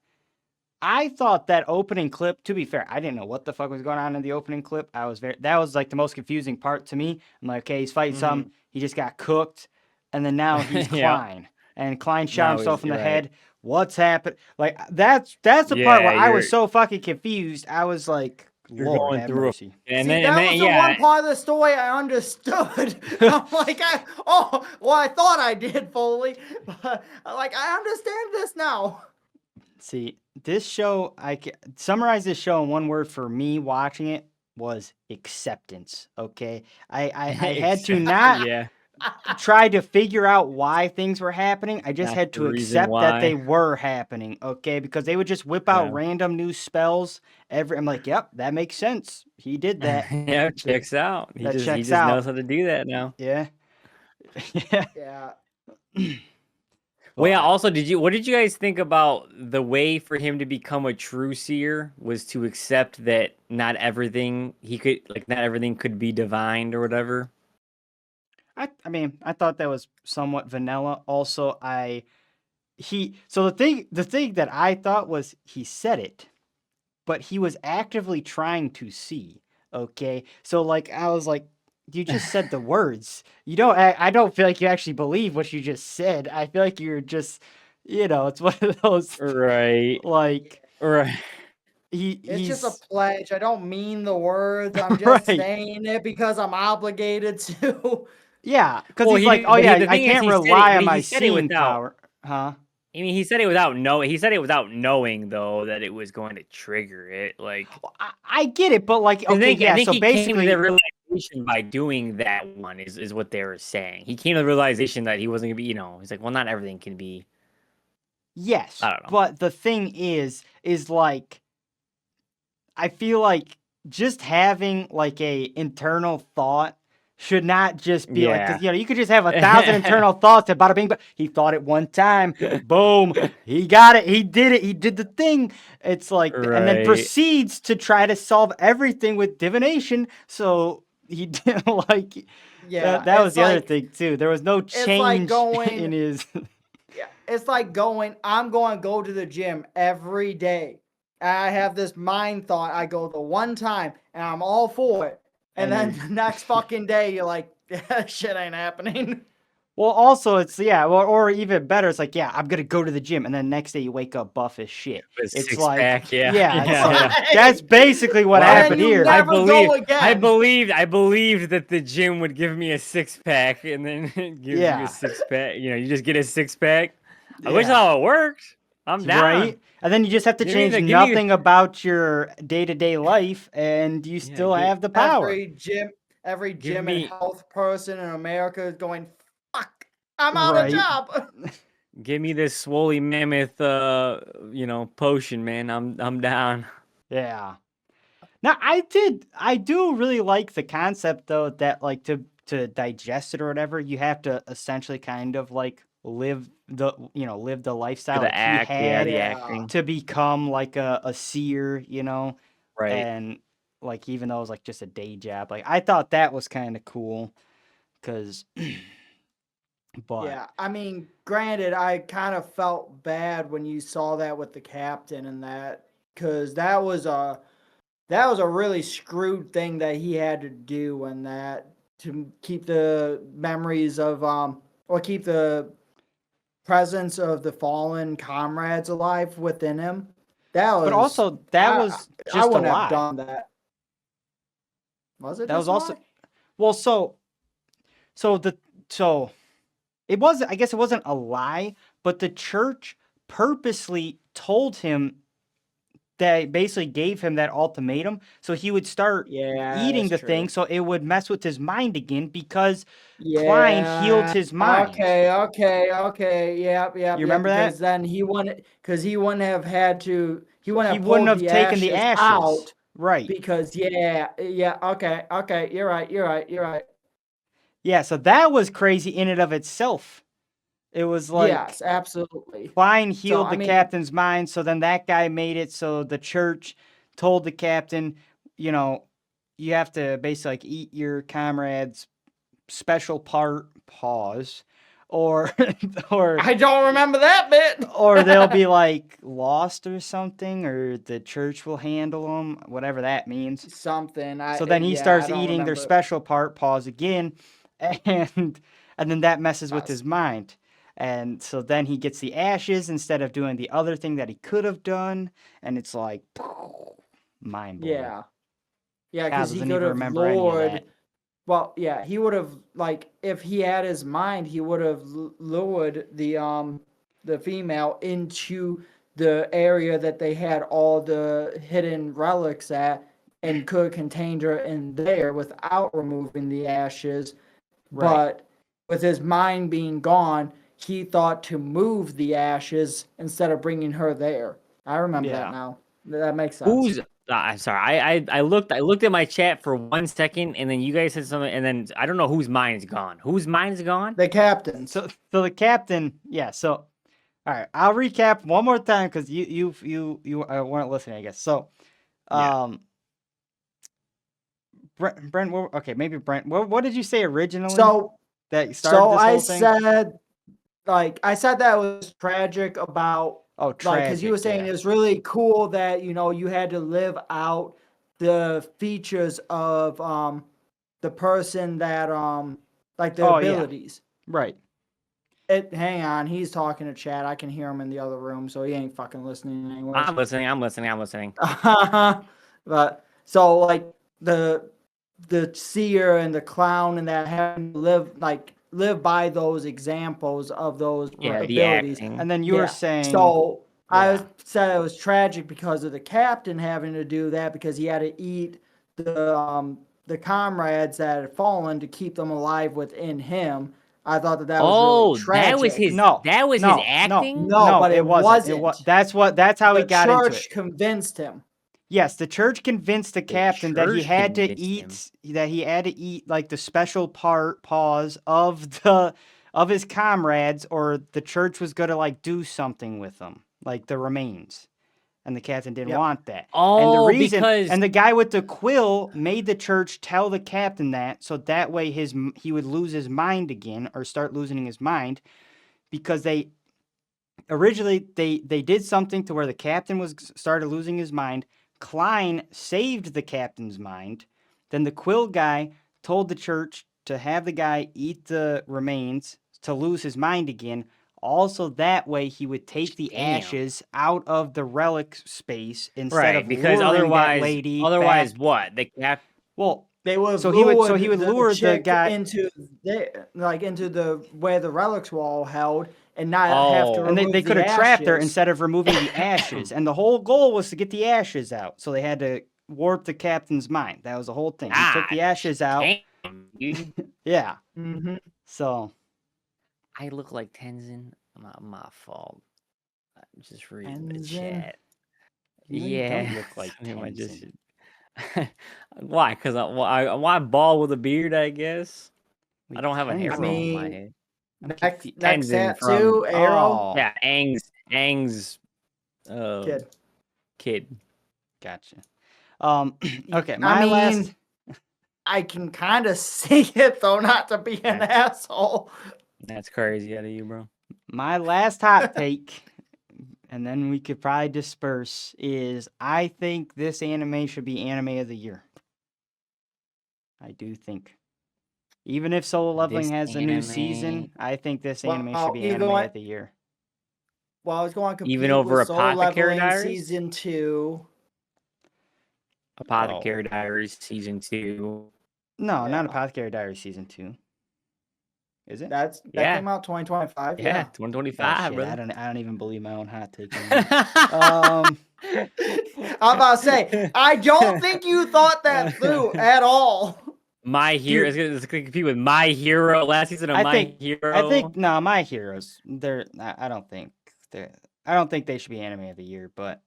[SPEAKER 1] that opening clip, to be fair, I didn't know what the fuck was going on in the opening clip. That was like the most confusing part to me. I'm like, okay, he's fighting something, he just got cooked, and then now he's
[SPEAKER 2] Yeah.
[SPEAKER 1] Klein. And Klein shot
[SPEAKER 2] Now
[SPEAKER 1] himself
[SPEAKER 2] he's-
[SPEAKER 1] in the
[SPEAKER 2] right.
[SPEAKER 1] head. What's happened? Like that's the part where
[SPEAKER 2] Yeah,
[SPEAKER 1] I was
[SPEAKER 2] you're-
[SPEAKER 1] so fucking confused. I was like,
[SPEAKER 2] You're
[SPEAKER 1] Lord
[SPEAKER 2] going
[SPEAKER 1] have
[SPEAKER 2] through a-
[SPEAKER 1] mercy.
[SPEAKER 2] And
[SPEAKER 3] See,
[SPEAKER 2] then,
[SPEAKER 3] that
[SPEAKER 2] and then
[SPEAKER 3] was the
[SPEAKER 2] yeah,
[SPEAKER 3] one part of the story I understood. I'm like, I thought I did fully, but like I understand this now.
[SPEAKER 1] See, this show, I can summarize this show in one word for me watching it was acceptance. Okay, I had to not
[SPEAKER 2] yeah.
[SPEAKER 1] try to figure out why things were happening. I just
[SPEAKER 2] That's
[SPEAKER 1] had
[SPEAKER 2] the
[SPEAKER 1] to
[SPEAKER 2] reason
[SPEAKER 1] accept that
[SPEAKER 2] why.
[SPEAKER 1] they were happening. Okay, because they would just whip out
[SPEAKER 2] Yeah.
[SPEAKER 1] random new spells. I'm like, yep, that makes sense. He did that.
[SPEAKER 2] Yeah, checks out. He
[SPEAKER 1] That
[SPEAKER 2] just
[SPEAKER 1] checks
[SPEAKER 2] knows
[SPEAKER 1] out.
[SPEAKER 2] how to do that now.
[SPEAKER 1] Yeah. Yeah.
[SPEAKER 3] Yeah.
[SPEAKER 2] Well, yeah.
[SPEAKER 1] But-
[SPEAKER 2] Also, what did you guys think about the way for him to become a true seer was to accept that not everything could be divined or whatever?
[SPEAKER 1] I mean, I thought that was somewhat vanilla. Also, so the thing that I thought was he said it, but he was actively trying to see. Okay, so like I was like, you just said the words. You don't. I don't feel like you actually believe what you just said. I feel like you're just, it's one of those
[SPEAKER 2] Right.
[SPEAKER 1] like
[SPEAKER 2] Right.
[SPEAKER 3] It's just
[SPEAKER 1] he's
[SPEAKER 3] a pledge. I don't mean the words. I'm just
[SPEAKER 1] Right.
[SPEAKER 3] saying it because I'm obligated to.
[SPEAKER 1] yeah, because
[SPEAKER 2] Well,
[SPEAKER 1] he's
[SPEAKER 2] he
[SPEAKER 1] like,
[SPEAKER 2] didn't-
[SPEAKER 1] oh
[SPEAKER 2] but
[SPEAKER 1] yeah,
[SPEAKER 2] the
[SPEAKER 1] I
[SPEAKER 2] thing is
[SPEAKER 1] can't
[SPEAKER 2] he said it-
[SPEAKER 1] rely
[SPEAKER 2] but
[SPEAKER 1] on
[SPEAKER 2] he
[SPEAKER 1] my
[SPEAKER 2] said it
[SPEAKER 1] seeing
[SPEAKER 2] without-
[SPEAKER 1] power, huh?
[SPEAKER 2] I mean, he said it without knowing though that it was going to trigger it. Like,
[SPEAKER 1] Well, I get it, but like,
[SPEAKER 2] I
[SPEAKER 1] okay,
[SPEAKER 2] think,
[SPEAKER 1] yeah.
[SPEAKER 2] I think
[SPEAKER 1] So
[SPEAKER 2] he came to
[SPEAKER 1] basically,
[SPEAKER 2] the realization by doing that one is what they were saying. He came to the realization that he wasn't gonna be, he's like, well, not everything can be.
[SPEAKER 1] yes,
[SPEAKER 2] I don't know.
[SPEAKER 1] but the thing is like, I feel like just having like a internal thought should not just be like,
[SPEAKER 2] Yeah.
[SPEAKER 1] because you could just have 1,000 internal thoughts and bada bing, but he thought it one time, boom, he got it, he did it, he did the thing. It's like, and then
[SPEAKER 2] Right.
[SPEAKER 1] proceeds to try to solve everything with divination. So he did like,
[SPEAKER 3] Yeah,
[SPEAKER 1] that was
[SPEAKER 3] it's
[SPEAKER 1] the other
[SPEAKER 3] like-
[SPEAKER 1] thing too. There was no
[SPEAKER 3] like
[SPEAKER 1] change
[SPEAKER 3] going-
[SPEAKER 1] in his.
[SPEAKER 3] Yeah, it's like I'm going to go to the gym every day. And I have this mind thought. I go the one time and I'm all for it. And
[SPEAKER 1] And
[SPEAKER 3] then the next fucking day, you're like, that shit ain't happening.
[SPEAKER 1] Well, also it's or even better, it's like, yeah, I'm gonna go to the gym, and then next day you wake up buff as shit.
[SPEAKER 2] With
[SPEAKER 1] It's
[SPEAKER 2] six
[SPEAKER 1] like,
[SPEAKER 2] pack, yeah.
[SPEAKER 1] yeah, it's
[SPEAKER 2] Yeah.
[SPEAKER 1] like- that's basically what
[SPEAKER 2] Well,
[SPEAKER 3] and
[SPEAKER 1] happened
[SPEAKER 3] you
[SPEAKER 1] here.
[SPEAKER 3] never go again.
[SPEAKER 2] I believed that the gym would give me a 6-pack, and then it gives you
[SPEAKER 1] Yeah.
[SPEAKER 2] a 6-pack. You just get a 6-pack. I wish
[SPEAKER 1] Yeah.
[SPEAKER 2] that's how it worked. I'm down.
[SPEAKER 1] Right? And then you just have to
[SPEAKER 2] Give me
[SPEAKER 1] change
[SPEAKER 2] give me
[SPEAKER 1] nothing about your day-to-day life, and you
[SPEAKER 2] Yeah,
[SPEAKER 1] still
[SPEAKER 2] give-
[SPEAKER 1] have the power.
[SPEAKER 3] Every
[SPEAKER 2] Give
[SPEAKER 3] gym
[SPEAKER 2] me-
[SPEAKER 3] and health person in America is going, fuck, I'm out
[SPEAKER 1] Right.
[SPEAKER 3] of job.
[SPEAKER 2] Give me this Swoley Mammoth, potion, man. I'm down.
[SPEAKER 1] Yeah. Now I do really like the concept though that like to digest it or whatever, you have to essentially kind of like live the lifestyle
[SPEAKER 2] The
[SPEAKER 1] like he
[SPEAKER 2] act, yeah,
[SPEAKER 1] had
[SPEAKER 2] the
[SPEAKER 3] Yeah.
[SPEAKER 2] acting.
[SPEAKER 1] to become like a seer,
[SPEAKER 2] Right.
[SPEAKER 1] and like even though it was like just a day job, like I thought that was kind of cool, because but
[SPEAKER 3] Yeah, I mean, granted, I kind of felt bad when you saw that with the captain and that, because that was a really screwed thing that he had to do, and that to keep the memories of or keep the presence of the fallen comrades alive within him. That was
[SPEAKER 1] But also, that was
[SPEAKER 3] I
[SPEAKER 1] just a
[SPEAKER 3] wouldn't have
[SPEAKER 1] lie.
[SPEAKER 3] done that. Was it
[SPEAKER 1] That was
[SPEAKER 3] just a
[SPEAKER 1] also
[SPEAKER 3] lie?
[SPEAKER 1] well. So it wasn't. I guess it wasn't a lie, but the church purposely told him that basically gave him that ultimatum so he would start
[SPEAKER 3] Yeah,
[SPEAKER 1] eating
[SPEAKER 3] that's
[SPEAKER 1] the thing
[SPEAKER 3] true.
[SPEAKER 1] so it would mess with his mind again because Klein healed
[SPEAKER 3] Yeah.
[SPEAKER 1] his mind.
[SPEAKER 3] Okay. Yep.
[SPEAKER 1] You remember
[SPEAKER 3] Because
[SPEAKER 1] that?
[SPEAKER 3] then he wouldn't have had to. He wouldn't
[SPEAKER 1] He
[SPEAKER 3] have
[SPEAKER 1] wouldn't
[SPEAKER 3] pulled
[SPEAKER 1] have
[SPEAKER 3] the
[SPEAKER 1] taken the
[SPEAKER 3] ashes
[SPEAKER 1] ashes.
[SPEAKER 3] out
[SPEAKER 1] Right.
[SPEAKER 3] because yeah. Okay. You're right.
[SPEAKER 1] Yeah, so that was crazy in and of itself. It was like
[SPEAKER 3] Yes, absolutely.
[SPEAKER 1] Klein
[SPEAKER 3] So
[SPEAKER 1] healed
[SPEAKER 3] I
[SPEAKER 1] the
[SPEAKER 3] mean,
[SPEAKER 1] captain's mind, so then that guy made it so the church told the captain, you know, you have to basically like eat your comrade's special part pause or or
[SPEAKER 3] I don't remember that bit.
[SPEAKER 1] or they'll be like lost or something, or the church will handle them, whatever that means.
[SPEAKER 3] Something.
[SPEAKER 1] So then he
[SPEAKER 3] I
[SPEAKER 1] starts
[SPEAKER 3] don't
[SPEAKER 1] eating their
[SPEAKER 3] remember.
[SPEAKER 1] special part pause again, and then that messes with
[SPEAKER 3] Yes.
[SPEAKER 1] his mind. And so then he gets the ashes instead of doing the other thing that he could have done, and it's like mind blowing.
[SPEAKER 3] Yeah,
[SPEAKER 1] God
[SPEAKER 3] because he
[SPEAKER 1] doesn't
[SPEAKER 3] could
[SPEAKER 1] even
[SPEAKER 3] have
[SPEAKER 1] remember any of
[SPEAKER 3] lured.
[SPEAKER 1] that.
[SPEAKER 3] Well, yeah, he would have like if he had his mind, he would have lured the female into the area that they had all the hidden relics at, and could contain her in there without removing the ashes.
[SPEAKER 1] Right.
[SPEAKER 3] But with his mind being gone, he thought to move the ashes instead of bringing her there. I remember
[SPEAKER 1] Yeah.
[SPEAKER 3] that now. That makes sense.
[SPEAKER 2] Who's? I'm sorry. I looked at my chat for 1 second, and then you guys said something, and then I don't know whose mind's gone. Whose mind's gone?
[SPEAKER 3] The captains.
[SPEAKER 1] So the captain, yeah. So all right, I'll recap one more time because you weren't listening, I guess. So,
[SPEAKER 2] Yeah.
[SPEAKER 1] Brent, okay, maybe Brent. What did you say originally
[SPEAKER 3] So
[SPEAKER 1] that started
[SPEAKER 3] so
[SPEAKER 1] this
[SPEAKER 3] I
[SPEAKER 1] whole thing?
[SPEAKER 3] said I said that was tragic about
[SPEAKER 1] Oh,
[SPEAKER 3] like because you were
[SPEAKER 1] tragic,
[SPEAKER 3] saying
[SPEAKER 1] yeah.
[SPEAKER 3] it's really cool that you had to live out the features of the person that like the
[SPEAKER 1] Oh, yeah.
[SPEAKER 3] abilities.
[SPEAKER 1] Right.
[SPEAKER 3] Hang on, he's talking to Chad. I can hear him in the other room, so he ain't fucking listening anyways.
[SPEAKER 2] I'm listening.
[SPEAKER 3] But so like the seer and the clown and that having to live by those examples of those
[SPEAKER 2] Yeah, the
[SPEAKER 3] abilities.
[SPEAKER 2] acting.
[SPEAKER 1] And then you were
[SPEAKER 3] Yeah.
[SPEAKER 1] saying,
[SPEAKER 3] So I
[SPEAKER 1] yeah.
[SPEAKER 3] said it was tragic because of the captain having to do that because he had to eat the comrades that had fallen to keep them alive within him. I thought that was really tragic.
[SPEAKER 2] That was his.
[SPEAKER 1] No,
[SPEAKER 2] That was
[SPEAKER 1] no,
[SPEAKER 2] his acting.
[SPEAKER 3] No, but it
[SPEAKER 1] wasn't. It was. That's how he
[SPEAKER 3] The
[SPEAKER 1] got into
[SPEAKER 3] church
[SPEAKER 1] it.
[SPEAKER 3] convinced him.
[SPEAKER 1] Yes, the church convinced the captain that he
[SPEAKER 2] church
[SPEAKER 1] had to
[SPEAKER 2] convinced
[SPEAKER 1] eat like the special pause of his comrades, or the church was gonna like do something with them, like the remains. And the captain didn't
[SPEAKER 3] Yep.
[SPEAKER 1] want that.
[SPEAKER 2] Oh,
[SPEAKER 1] and the reason,
[SPEAKER 2] because
[SPEAKER 1] and the guy with the quill made the church tell the captain that, so that way he would lose his mind again, or start losing his mind, because they originally they did something to where the captain started losing his mind. Klein saved the captain's mind. Then the quill guy told the church to have the guy eat the remains to lose his mind again. Also, that way he would take the
[SPEAKER 2] Damn.
[SPEAKER 1] ashes out of the relic space instead
[SPEAKER 2] right,
[SPEAKER 1] of
[SPEAKER 2] because
[SPEAKER 1] luring that
[SPEAKER 2] otherwise,
[SPEAKER 1] lady
[SPEAKER 2] otherwise
[SPEAKER 1] back.
[SPEAKER 2] what? The cap.
[SPEAKER 1] Well,
[SPEAKER 3] They would have
[SPEAKER 1] so he would
[SPEAKER 3] the
[SPEAKER 1] lure the
[SPEAKER 3] chick
[SPEAKER 1] guy.
[SPEAKER 3] into the where the relics were all held and not have to
[SPEAKER 2] Oh,
[SPEAKER 1] And
[SPEAKER 3] remove
[SPEAKER 1] they could
[SPEAKER 3] the
[SPEAKER 1] have trapped her
[SPEAKER 3] ashes.
[SPEAKER 1] instead of removing the ashes. And the whole goal was to get the ashes out. So they had to warp the captain's mind. That was the whole thing. He took the
[SPEAKER 2] God
[SPEAKER 1] ashes out.
[SPEAKER 2] damn, dude.
[SPEAKER 1] Yeah.
[SPEAKER 3] Mm-hmm.
[SPEAKER 1] So
[SPEAKER 2] I look like Tenzin. My fault. I'm just reading the
[SPEAKER 3] Tenzin?
[SPEAKER 2] chat.
[SPEAKER 1] No, you
[SPEAKER 2] Yeah.
[SPEAKER 1] don't look like
[SPEAKER 2] I just.
[SPEAKER 1] Tenzin.
[SPEAKER 2] Why? Because why bald with a beard? I guess. I don't have a hair
[SPEAKER 1] Tenzin.
[SPEAKER 3] I
[SPEAKER 2] on my
[SPEAKER 3] mean,
[SPEAKER 2] head.
[SPEAKER 3] next
[SPEAKER 2] Tenzin
[SPEAKER 3] tattoo,
[SPEAKER 2] from
[SPEAKER 3] arrow.
[SPEAKER 1] Oh,
[SPEAKER 2] yeah, Aang's kid.
[SPEAKER 1] gotcha. Okay,
[SPEAKER 3] I
[SPEAKER 1] my
[SPEAKER 3] mean,
[SPEAKER 1] last.
[SPEAKER 3] I can kind of see it though, not to be an asshole.
[SPEAKER 2] That's crazy out of you, bro.
[SPEAKER 1] My last hot take, and then we could probably disperse, is I think this anime should be anime of the year. I do think. Even if Solo Leveling
[SPEAKER 2] This
[SPEAKER 1] has a new
[SPEAKER 2] anime,
[SPEAKER 1] season, I think this anime
[SPEAKER 3] Well,
[SPEAKER 1] should be
[SPEAKER 3] even
[SPEAKER 1] anime
[SPEAKER 3] what-
[SPEAKER 1] of the year.
[SPEAKER 3] Well, it's going to compete
[SPEAKER 2] even over
[SPEAKER 3] with Soul
[SPEAKER 2] Apothecary
[SPEAKER 3] Leveling
[SPEAKER 2] Diaries.
[SPEAKER 3] Season 2.
[SPEAKER 2] Apothecary Diaries season 2.
[SPEAKER 1] No, not
[SPEAKER 3] Yeah.
[SPEAKER 1] Apothecary Diaries season 2. Is it?
[SPEAKER 3] That
[SPEAKER 2] Yeah.
[SPEAKER 3] came out 2025.
[SPEAKER 2] Yeah,
[SPEAKER 3] Yeah.
[SPEAKER 2] it's
[SPEAKER 1] Oh,
[SPEAKER 2] 125,
[SPEAKER 1] shit,
[SPEAKER 2] brother.
[SPEAKER 1] I don't even believe my own hot take. anymore.
[SPEAKER 3] I'm about to say, I don't think you thought that through at all.
[SPEAKER 2] My Hero.
[SPEAKER 1] Dude.
[SPEAKER 2] It's gonna compete with My Hero. Last season of My Hero.
[SPEAKER 1] I think no, My Heroes. They're. I don't think they're. I don't think they should be anime of the year, but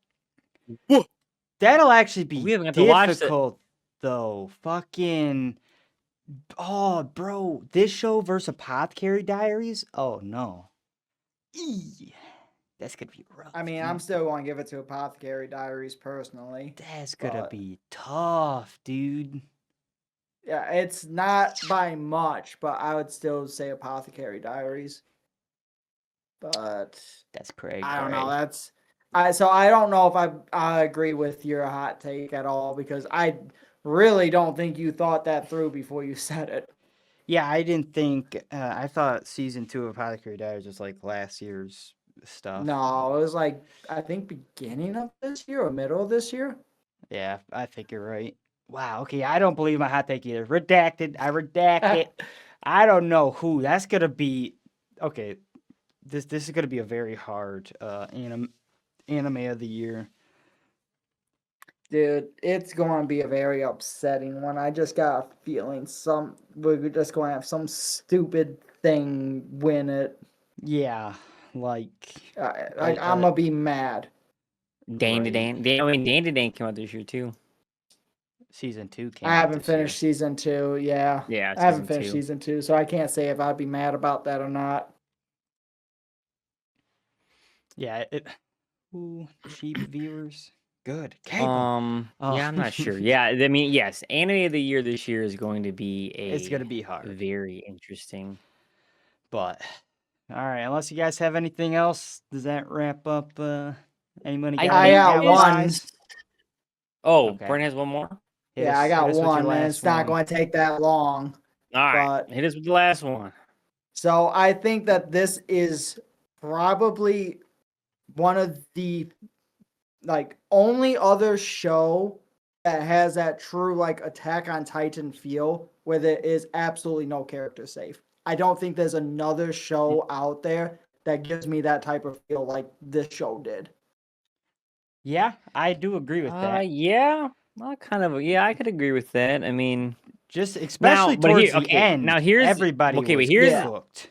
[SPEAKER 1] that'll actually be
[SPEAKER 2] We haven't got to watch that.
[SPEAKER 1] difficult though. Fucking. Oh, bro, this show versus Apothecary Diaries. Oh no. Eee. That's gonna be rough.
[SPEAKER 3] I mean, I'm still going to give it to Apothecary Diaries personally.
[SPEAKER 1] That's gonna
[SPEAKER 3] but-
[SPEAKER 1] be tough, dude.
[SPEAKER 3] Yeah, it's not by much, but I would still say Apothecary Diaries. But
[SPEAKER 1] That's crazy.
[SPEAKER 3] I don't know. So I don't know if I agree with your hot take at all because I really don't think you thought that through before you said it.
[SPEAKER 1] Yeah, I didn't think. I thought season 2 of Apothecary Diaries was like last year's stuff.
[SPEAKER 3] No, it was like I think beginning of this year or middle of this year.
[SPEAKER 1] Yeah, I think you're right. Wow. Okay, I don't believe my hot take either. Redacted. I redact it. I don't know who. That's gonna be. Okay, this is gonna be a very hard anime of the year.
[SPEAKER 3] Dude, it's going to be a very upsetting one. I just got a feeling we're just going to have some stupid thing win it.
[SPEAKER 1] Yeah, like
[SPEAKER 3] I'm going to be mad.
[SPEAKER 2] Dan to
[SPEAKER 1] Right.
[SPEAKER 2] Dan. I mean, Dan to Dan came out this year too.
[SPEAKER 1] season 2 came.
[SPEAKER 3] I
[SPEAKER 1] out
[SPEAKER 3] haven't
[SPEAKER 1] this year.
[SPEAKER 3] finished season 2. Yeah.
[SPEAKER 2] Yeah,
[SPEAKER 3] I haven't
[SPEAKER 2] season
[SPEAKER 3] finished
[SPEAKER 2] 2.
[SPEAKER 3] season 2, so I can't say if I'd be mad about that or not.
[SPEAKER 1] Yeah. Ooh, cheap viewers. Good. Cable. Oh.
[SPEAKER 2] Yeah, I'm not sure. Yeah, I mean, yes, anime of the year this year is going to be
[SPEAKER 1] It's gonna be hard.
[SPEAKER 2] very interesting.
[SPEAKER 1] But all right, unless you guys have anything else, does that wrap up? Anybody got
[SPEAKER 2] I
[SPEAKER 1] any
[SPEAKER 3] got
[SPEAKER 1] outlaws?
[SPEAKER 3] one.
[SPEAKER 2] Oh,
[SPEAKER 1] Okay.
[SPEAKER 2] Brent has one more.
[SPEAKER 1] Hit
[SPEAKER 3] Yeah,
[SPEAKER 1] us-
[SPEAKER 3] I got
[SPEAKER 1] hit us with your
[SPEAKER 3] one, and
[SPEAKER 1] last
[SPEAKER 3] it's not
[SPEAKER 1] one.
[SPEAKER 3] going to take that long.
[SPEAKER 2] All right,
[SPEAKER 3] But-
[SPEAKER 2] hit us with the last one.
[SPEAKER 3] So I think that this is probably one of the only other show that has that true Attack on Titan feel where there is absolutely no character safe. I don't think there's another show out there that gives me that type of feel like this show did.
[SPEAKER 1] Yeah, I do agree with that.
[SPEAKER 2] Yeah, I could agree with that. I mean,
[SPEAKER 1] Just especially
[SPEAKER 2] but
[SPEAKER 1] towards
[SPEAKER 2] here-
[SPEAKER 1] the
[SPEAKER 2] okay,
[SPEAKER 1] end.
[SPEAKER 2] now here's-
[SPEAKER 1] everybody
[SPEAKER 2] okay, but
[SPEAKER 1] was
[SPEAKER 2] here's-
[SPEAKER 1] cooked.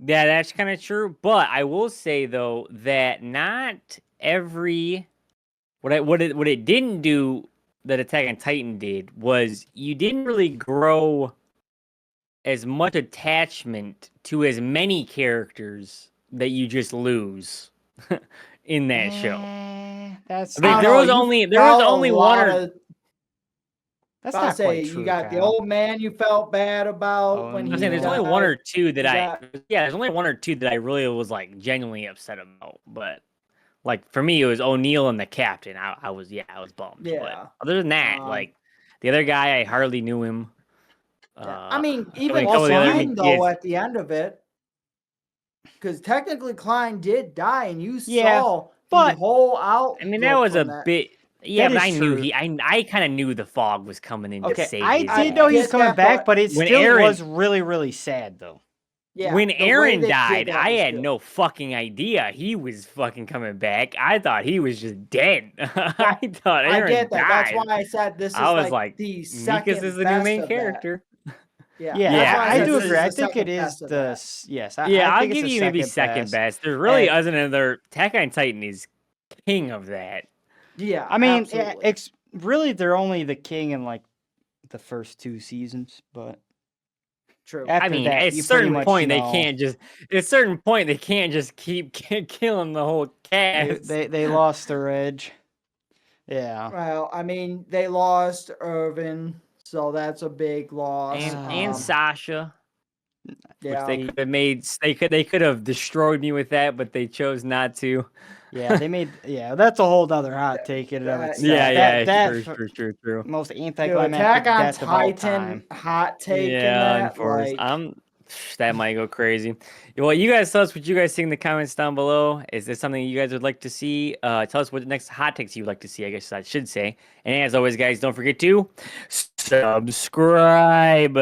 [SPEAKER 2] yeah, that's kind of true. But I will say though that not every what it didn't do that Attack on Titan did was you didn't really grow as much attachment to as many characters that you just lose in that show.
[SPEAKER 1] That's
[SPEAKER 2] Like,
[SPEAKER 3] I
[SPEAKER 2] there
[SPEAKER 3] don't
[SPEAKER 2] was
[SPEAKER 3] know, you
[SPEAKER 2] only
[SPEAKER 3] felt a
[SPEAKER 2] one
[SPEAKER 3] lot
[SPEAKER 2] or
[SPEAKER 3] of-
[SPEAKER 1] that's
[SPEAKER 3] I'll
[SPEAKER 1] not
[SPEAKER 3] say
[SPEAKER 1] quite true.
[SPEAKER 3] you got the
[SPEAKER 1] Kyle.
[SPEAKER 3] old man you felt bad about
[SPEAKER 1] Oh,
[SPEAKER 3] when
[SPEAKER 2] I'm
[SPEAKER 3] he
[SPEAKER 2] saying there's only
[SPEAKER 3] died.
[SPEAKER 2] one or two that
[SPEAKER 3] Is
[SPEAKER 2] there's only one or two that I really was like genuinely upset about. But like for me, it was O'Neill and the captain. I was bummed.
[SPEAKER 3] Yeah.
[SPEAKER 2] But other than that, like the other guy, I hardly knew him.
[SPEAKER 3] I mean,
[SPEAKER 2] a
[SPEAKER 3] even
[SPEAKER 2] couple of the other
[SPEAKER 3] Klein, though,
[SPEAKER 2] kids-
[SPEAKER 3] at the end of it, because technically Klein did die, and you
[SPEAKER 1] Yeah,
[SPEAKER 3] saw
[SPEAKER 1] but-
[SPEAKER 3] the whole out.
[SPEAKER 2] I mean, that was a bit. Yeah,
[SPEAKER 1] That
[SPEAKER 2] but
[SPEAKER 1] is
[SPEAKER 2] I knew
[SPEAKER 1] true.
[SPEAKER 2] I kind of knew the fog was coming in. to
[SPEAKER 1] Okay,
[SPEAKER 2] save
[SPEAKER 1] I
[SPEAKER 2] his
[SPEAKER 1] did
[SPEAKER 2] ass.
[SPEAKER 1] know he was
[SPEAKER 3] Get
[SPEAKER 1] coming
[SPEAKER 3] that,
[SPEAKER 1] back, but it
[SPEAKER 2] when
[SPEAKER 1] still
[SPEAKER 2] Aaron-
[SPEAKER 1] was really, really sad though.
[SPEAKER 3] Yeah,
[SPEAKER 2] when
[SPEAKER 3] the way
[SPEAKER 2] Aaron
[SPEAKER 3] they did
[SPEAKER 2] died,
[SPEAKER 3] that
[SPEAKER 2] I
[SPEAKER 3] was
[SPEAKER 2] had
[SPEAKER 3] good.
[SPEAKER 2] no fucking idea he was fucking coming back. I thought he was just dead. I thought Aaron
[SPEAKER 3] I get that.
[SPEAKER 2] died.
[SPEAKER 3] That's why I said this is
[SPEAKER 2] I was like,
[SPEAKER 3] the
[SPEAKER 2] Mika's
[SPEAKER 3] second
[SPEAKER 2] is the new
[SPEAKER 3] best
[SPEAKER 2] main
[SPEAKER 3] of that.
[SPEAKER 2] character.
[SPEAKER 3] Yeah,
[SPEAKER 1] Yeah,
[SPEAKER 3] that's why
[SPEAKER 2] I
[SPEAKER 3] said
[SPEAKER 1] do
[SPEAKER 3] this
[SPEAKER 1] agree.
[SPEAKER 3] the
[SPEAKER 1] I think
[SPEAKER 3] second
[SPEAKER 1] it is
[SPEAKER 3] best of
[SPEAKER 1] the
[SPEAKER 3] that.
[SPEAKER 1] yes.
[SPEAKER 2] Yeah, I'll
[SPEAKER 1] think it's
[SPEAKER 2] give
[SPEAKER 1] the
[SPEAKER 2] you maybe second best. There really
[SPEAKER 1] And-
[SPEAKER 2] isn't another. Attack on Titan is king of that.
[SPEAKER 3] Yeah,
[SPEAKER 1] I mean,
[SPEAKER 3] absolutely.
[SPEAKER 1] really, they're only the king in like the first 2 seasons, but
[SPEAKER 3] True.
[SPEAKER 1] after
[SPEAKER 2] I mean,
[SPEAKER 1] that,
[SPEAKER 2] at a
[SPEAKER 1] you
[SPEAKER 2] certain
[SPEAKER 1] pretty much
[SPEAKER 2] point,
[SPEAKER 1] know.
[SPEAKER 2] At a certain point, they can't just keep killing the whole cast.
[SPEAKER 1] They lost their edge. Yeah.
[SPEAKER 3] Well, I mean, they lost Irvin, so that's a big loss.
[SPEAKER 2] and Sasha.
[SPEAKER 3] Yeah.
[SPEAKER 2] They could have made. They could have destroyed me with that, but they chose not to.
[SPEAKER 1] Yeah, they made. Yeah, that's a whole other hot take in and of itself.
[SPEAKER 2] Yeah,
[SPEAKER 1] That
[SPEAKER 2] true.
[SPEAKER 1] most
[SPEAKER 3] Dude,
[SPEAKER 1] anticlimactic
[SPEAKER 3] Attack on
[SPEAKER 1] death of all
[SPEAKER 3] Titan
[SPEAKER 1] time.
[SPEAKER 3] hot take in
[SPEAKER 2] Yeah,
[SPEAKER 3] that.
[SPEAKER 2] unfortunately,
[SPEAKER 3] Like,
[SPEAKER 2] that might go crazy. Well, you guys tell us what you guys think in the comments down below. Is there something you guys would like to see? Tell us what the next hot takes you would like to see. I guess I should say. And as always, guys, don't forget to subscribe.